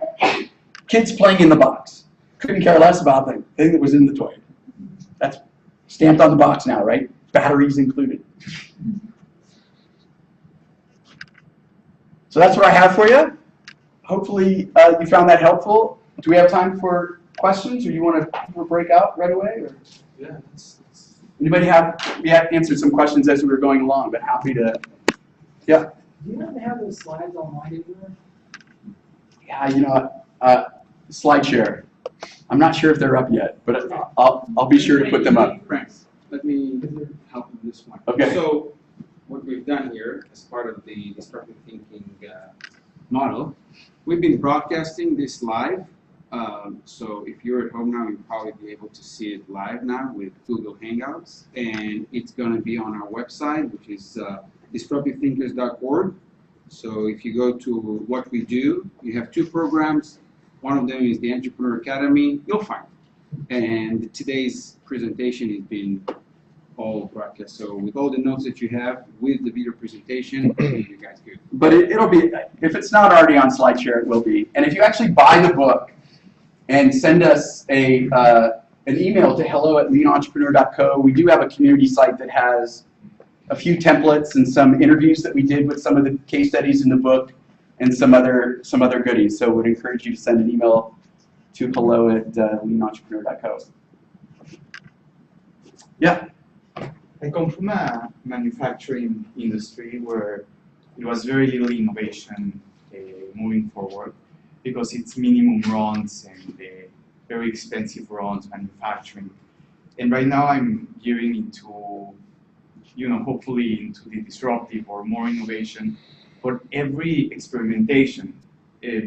kid's playing in the box. Couldn't care less about the thing that was in the toy. That's stamped on the box now, right? Batteries included. So that's what I have for you. Hopefully you found that helpful. Do we have time for questions, or you want to break out right away? Or? Yeah. Anybody we have answered some questions as we were going along, but happy to. Yeah. Do you not have those slides online anymore? Yeah, you know, SlideShare. I'm not sure if they're up yet, but I'll be sure to put them up. Let me help with this one. Okay. So what we've done here as part of the disruptive thinking model, we've been broadcasting this live. So if you're at home now, you'll probably be able to see it live now with Google Hangouts. And it's going to be on our website, which is disruptivethinkers.org. So if you go to what we do, you have two programs. One of them is the Entrepreneur Academy. You'll find it. And today's presentation has been all broadcast. So with all the notes that you have with the video presentation, you guys good. But it'll be, if it's not already on SlideShare, it will be. And if you actually buy the book and send us an email to hello@leanentrepreneur.co, we do have a community site that has a few templates and some interviews that we did with some of the case studies in the book and some other goodies. So would encourage you to send an email to hello@leanentrepreneur.co. Yeah. I come from a manufacturing industry where it was very little innovation moving forward because it's minimum runs and very expensive runs manufacturing. And right now I'm gearing into, hopefully into the disruptive or more innovation, but every experimentation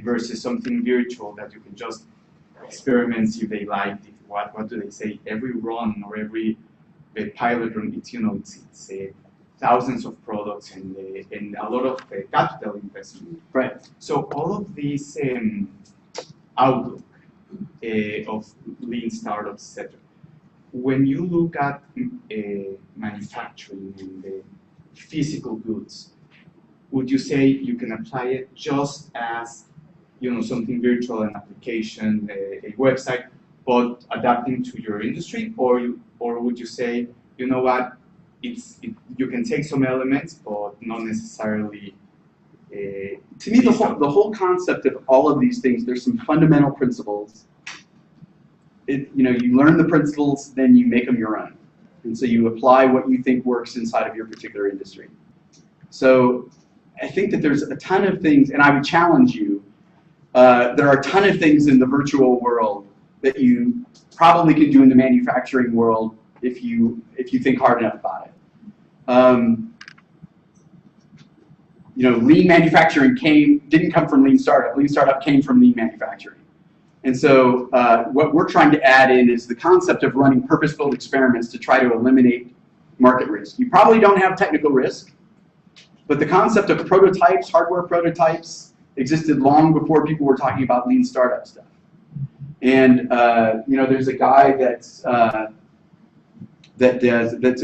versus something virtual that you can just experiment, see if they like it, what do they say, every run or every pilot run, it's thousands of products and a lot of capital investment. Right. So all of this outlook of lean startups, etc. When you look at manufacturing and physical goods, would you say you can apply it just as something virtual, an application, a website, but adapting to your industry, or would you say, you know what, you can take some elements, but not necessarily. To me, the whole concept of all of these things, there's some fundamental principles. You learn the principles, then you make them your own, and so you apply what you think works inside of your particular industry. So I think that there's a ton of things, and I would challenge you. There are a ton of things in the virtual world that you probably can do in the manufacturing world if you think hard enough about it. Lean manufacturing didn't come from lean startup. Lean startup came from lean manufacturing. And so what we're trying to add in is the concept of running purpose-built experiments to try to eliminate market risk. You probably don't have technical risk, but the concept of prototypes, hardware prototypes, existed long before people were talking about lean startup stuff. And there's a guy that's a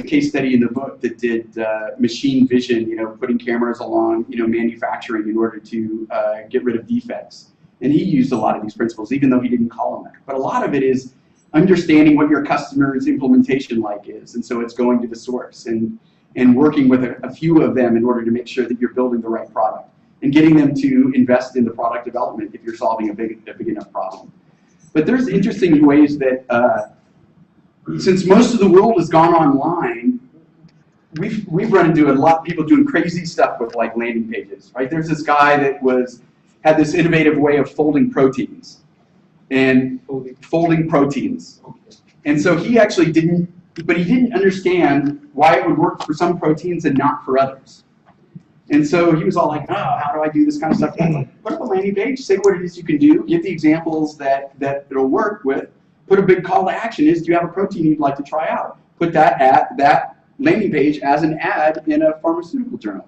case study in the book that did machine vision, putting cameras along, manufacturing in order to get rid of defects. And he used a lot of these principles, even though he didn't call them that. But a lot of it is understanding what your customer's implementation like is, and so it's going to the source and working with a few of them in order to make sure that you're building the right product and getting them to invest in the product development if you're solving a big enough problem. But there's interesting ways that, since most of the world has gone online, we've run into a lot of people doing crazy stuff with like landing pages, right? There's this guy that had this innovative way of folding proteins and folding proteins. And so he actually didn't understand why it would work for some proteins and not for others. And so he was all like, oh, how do I do this kind of stuff? Put up a landing page, say what it is you can do, give the examples that it'll work with, put a big call to action is, do you have a protein you'd like to try out? Put that landing page as an ad in a pharmaceutical journal.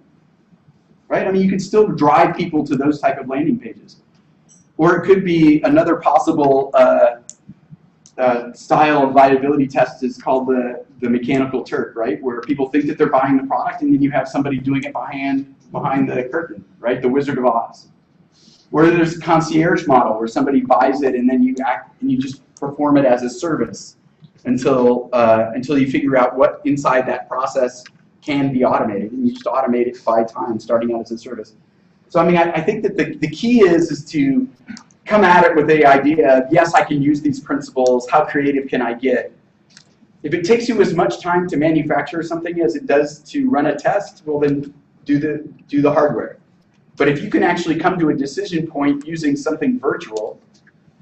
Right? I mean, you can still drive people to those type of landing pages. Or it could be another possible style of viability test is called the mechanical Turk, right? Where people think that they're buying the product and then you have somebody doing it behind the curtain, right? The Wizard of Oz. Or there's a concierge model where somebody buys it and then you just perform it as a service until you figure out what inside that process can be automated, and you just automate it by time, starting out as a service. So I mean, I think that the key is to come at it with the idea of, yes, I can use these principles, how creative can I get? If it takes you as much time to manufacture something as it does to run a test, well then do the hardware. But if you can actually come to a decision point using something virtual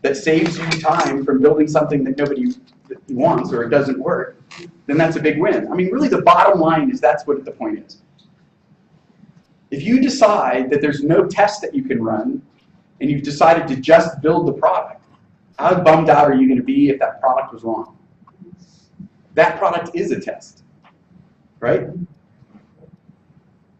that saves you time from building something that nobody wants or it doesn't work, then that's a big win. I mean, really the bottom line is that's what the point is. If you decide that there's no test that you can run and you've decided to just build the product, how bummed out are you going to be if that product was wrong? That product is a test, right?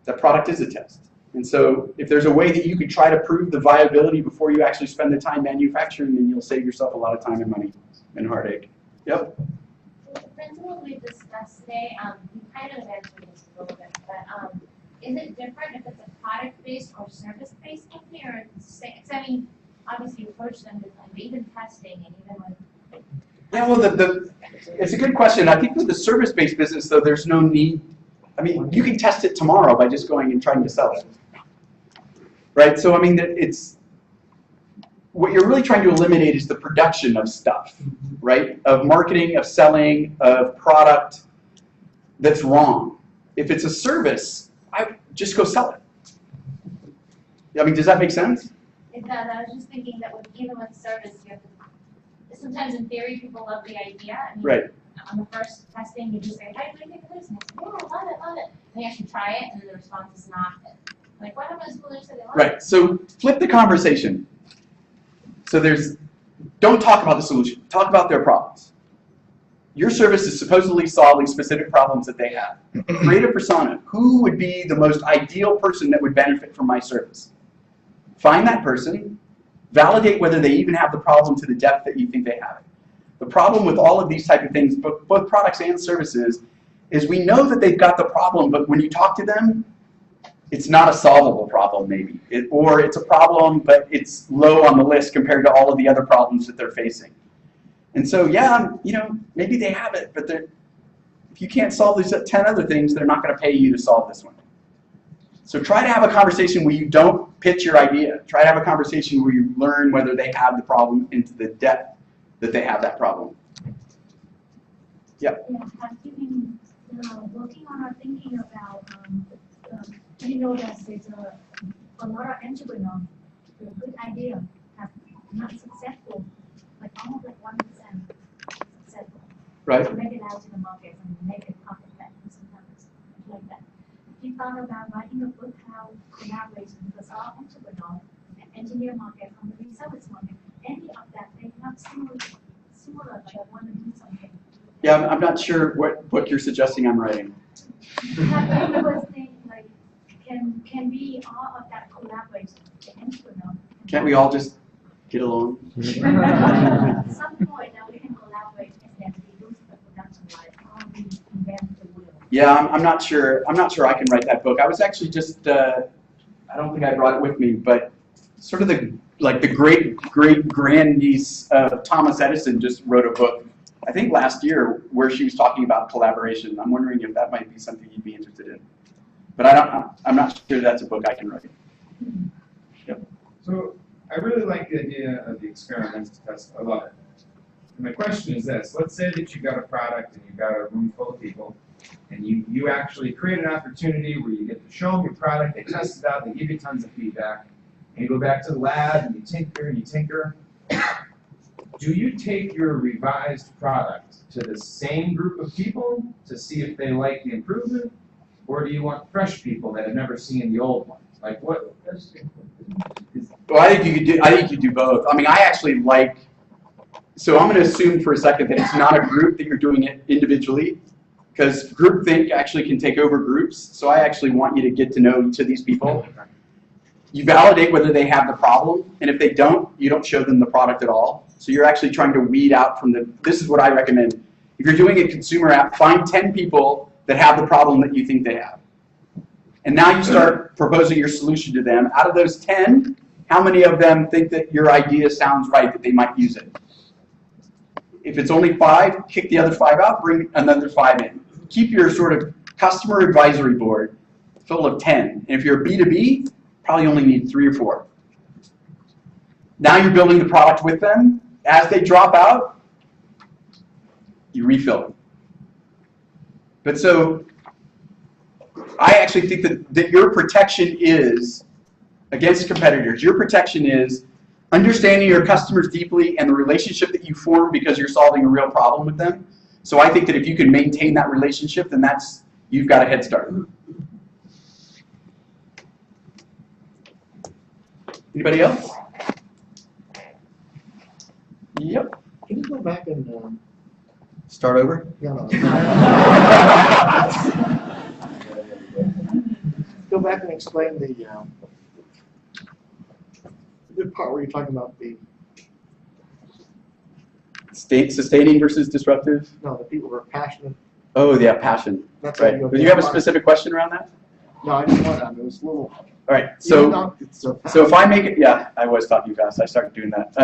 That product is a test. And so if there's a way that you could try to prove the viability before you actually spend the time manufacturing, then you'll save yourself a lot of time and money and heartache. Yep. The principle we discussed today, you kind of answered this a little bit, but is it different if it's a product-based or service-based company, or it's the same? 'Cause I mean, obviously you approach them differently, but even testing and even with. Yeah, well, it's a good question. I think with the service-based business, though, there's no need. I mean, you can test it tomorrow by just going and trying to sell it, right? So I mean, it's what you're really trying to eliminate is the production of stuff, right? Of marketing, of selling, of product that's wrong. If it's a service, I just go sell it. I mean, does that make sense? It does. I was just thinking that even with service, you have to, sometimes in theory people love the idea. I mean, Right. On the first testing, you just say, "How do you think of this?" And I say, "Yeah, I love it." And they actually try it, and then the response is not. Like, what happens when they say they love it? Right. So flip the conversation. So don't talk about the solution. Talk about their problems. Your service is supposedly solving specific problems that they have. Create a persona. Who would be the most ideal person that would benefit from my service? Find that person. Validate whether they even have the problem to the depth that you think they have it. The problem with all of these type of things, both products and services, is we know that they've got the problem, but when you talk to them, it's not a solvable problem maybe. Or it's a problem, but it's low on the list compared to all of the other problems that they're facing. And so, yeah, you know, maybe they have it, but if you can't solve these 10 other things, they're not going to pay you to solve this one. So try to have a conversation where you don't pitch your idea. Try to have a conversation where you learn whether they have the problem into the depth that they have that problem. Yeah. Yeah, have you been working on or thinking about, you know that there's a lot of entrepreneurs with a good idea have not successful, like almost like 1% successful. Right. To make it out to the market and make it profit back sometimes like that. If you thought about writing a book how collaboration because all entrepreneurs, engineer market, company service market, any of that they have similar like want to do something. Yeah, I'm not sure what book you're suggesting I'm writing. Have you ever think like can we all of that collaboration, the entrepreneur? Can't we all just get along? At some point now we can collaborate and then reduce the production line, how we invent the wheel. Yeah, I'm not sure. I'm not sure I can write that book. I was actually just I don't think I brought it with me, but sort of the great grandniece of Thomas Edison just wrote a book, I think last year, where she was talking about collaboration. I'm wondering if that might be something you'd be interested in. But I'm not sure that's a book I can write. Yep. So I really like the idea of the experimental test. I love it. And my question is this: let's say that you got a product and you got a room full of people, and you actually create an opportunity where you get to show them your product, they test it out, they give you tons of feedback, and you go back to the lab and you tinker and you tinker. Do you take your revised product to the same group of people to see if they like the improvement, or do you want fresh people that have never seen the old one? Like what? Well, I think you do both. I mean, I actually like. So I'm going to assume for a second that it's not a group that you're doing it individually, because groupthink actually can take over groups. So I actually want you to get to know each of these people. You validate whether they have the problem, and if they don't, you don't show them the product at all. So you're actually trying to weed out from this is what I recommend. If you're doing a consumer app, find 10 people that have the problem that you think they have. And now you start proposing your solution to them. Out of those 10, how many of them think that your idea sounds right, that they might use it? If it's only 5, kick the other 5 out, bring another 5 in. Keep your sort of customer advisory board full of 10. And if you're a B2B, probably only need 3 or 4. Now you're building the product with them. As they drop out, you refill them. But so I actually think that your protection is, against competitors, your protection is understanding your customers deeply and the relationship that you form because you're solving a real problem with them. So I think that if you can maintain that relationship, then you've got a head start. Anybody else? Yep. Can you go back and Start over? no. Go back and explain the part where you're talking about the Sustaining versus disruptive? the people who are passionate. Oh, yeah, passion. That's Right. what Do you have a specific question around that? No, I just want it was a little. All right. It's So if I make it, yeah, I was talking fast. I started doing that.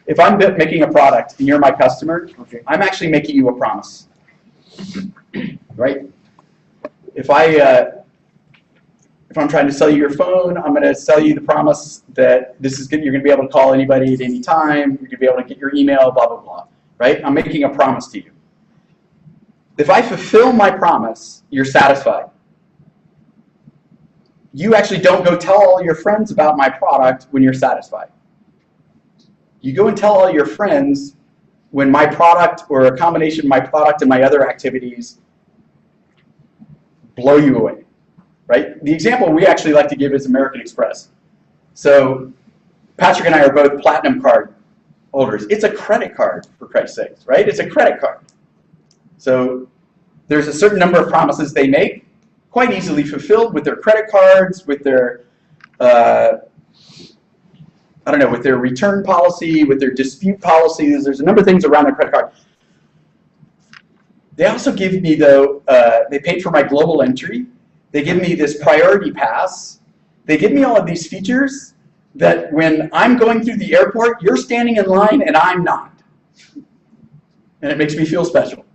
If I'm making a product and you're my customer, okay. I'm actually making you a promise, right? If I'm trying to sell you your phone, I'm going to sell you the promise that this is good. You're going to be able to call anybody at any time. You're going to be able to get your email, blah blah blah, right? I'm making a promise to you. If I fulfill my promise, you're satisfied. You actually don't go tell all your friends about my product when you're satisfied. You go and tell all your friends when my product or a combination of my product and my other activities blow you away, right? The example we actually like to give is American Express. So Patrick and I are both platinum card holders. It's a credit card, for Christ's sakes, right? It's a credit card. So there's a certain number of promises they make, quite easily fulfilled with their credit cards, with their with their return policy, with their dispute policies. There's a number of things around their credit card. They also give me, though, they paid for my global entry. They give me this priority pass. They give me all of these features that when I'm going through the airport, you're standing in line and I'm not. And it makes me feel special.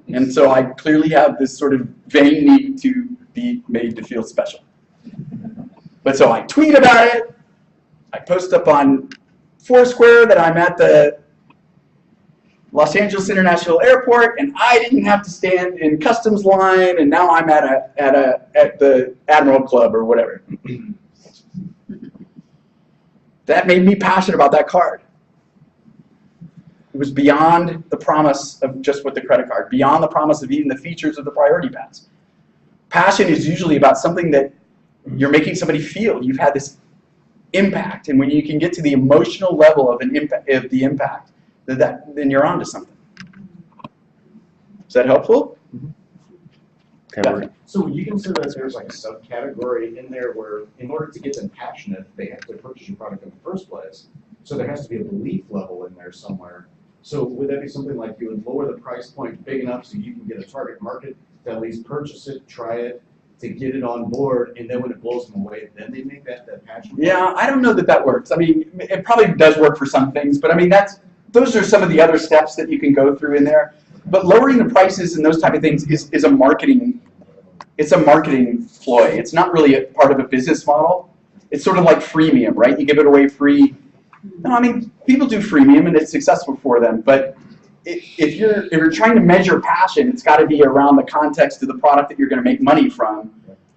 And so I clearly have this sort of vain need to be made to feel special. But so I tweet about it. I post up on Foursquare that I'm at the Los Angeles International Airport, and I didn't have to stand in customs line, and now I'm at the Admiral Club or whatever. That made me passionate about that card. It was beyond the promise of just with the credit card, beyond the promise of even the features of the priority pass. Passion is usually about something that you're making somebody feel. You've had this impact, and when you can get to the emotional level of the impact, then you're onto something. Is that helpful? Okay. So would you consider that there's like a subcategory in there where, in order to get them passionate, they have to purchase your product in the first place? So there has to be a belief level in there somewhere. So would that be something like you would lower the price point big enough so you can get a target market to at least purchase it, try it, to get it on board, and then when it blows them away, then they make that passion? Yeah, I don't know that works. I mean, it probably does work for some things, but I mean, those are some of the other steps that you can go through in there. But lowering the prices and those type of things is a marketing, it's a marketing ploy. It's not really a part of a business model. It's sort of like freemium, right? You give it away free. No, I mean, people do freemium and it's successful for them, but if you're trying to measure passion, it's got to be around the context of the product that you're going to make money from,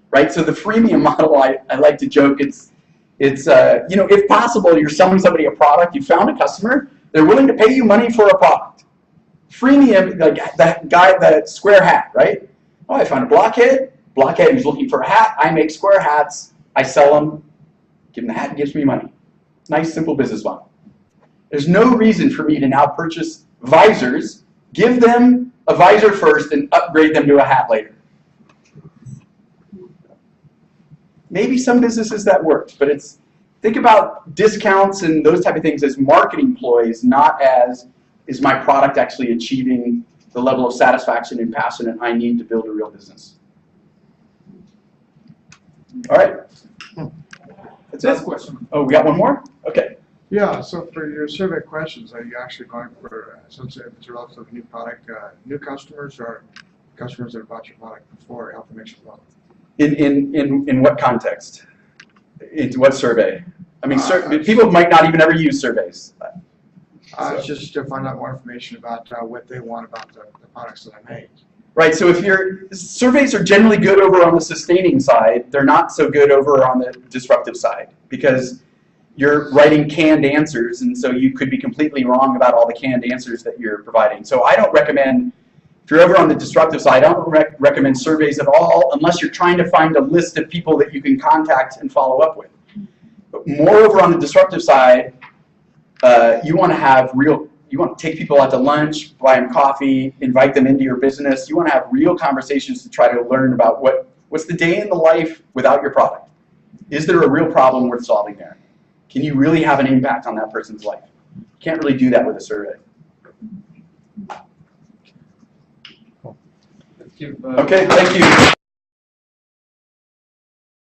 right? So the freemium model, I like to joke, it's if possible, you're selling somebody a product, you found a customer, they're willing to pay you money for a product. Freemium, like that guy, that square hat, right? Oh, I found a blockhead who's looking for a hat, I make square hats, I sell them, give him the hat, he gives me money. Nice, simple business model. There's no reason for me to now purchase visors, give them a visor first, and upgrade them to a hat later. Maybe some businesses that worked, but think about discounts and those type of things as marketing ploys, not as, is my product actually achieving the level of satisfaction and passion I need to build a real business. All right. That's Last it. question. Oh, we got one more? Okay. Yeah, so for your survey questions, are you actually going for, since it's a relatively new product, new customers or customers that have bought your product before, help them make your product? In what context? Into what survey? I mean, people might not even ever use surveys. It's just to find out more information about what they want about the products that I make. Right, so surveys are generally good over on the sustaining side, they're not so good over on the disruptive side, because you're writing canned answers, and so you could be completely wrong about all the canned answers that you're providing. So I don't recommend, if you're over on the disruptive side, I don't recommend surveys at all unless you're trying to find a list of people that you can contact and follow up with. But moreover, on the disruptive side, you want to take people out to lunch, buy them coffee, invite them into your business. You want to have real conversations to try to learn about what's the day in the life without your product. Is there a real problem worth solving there? Can you really have an impact on that person's life? You can't really do that with a survey. Thank you. Okay, thank you.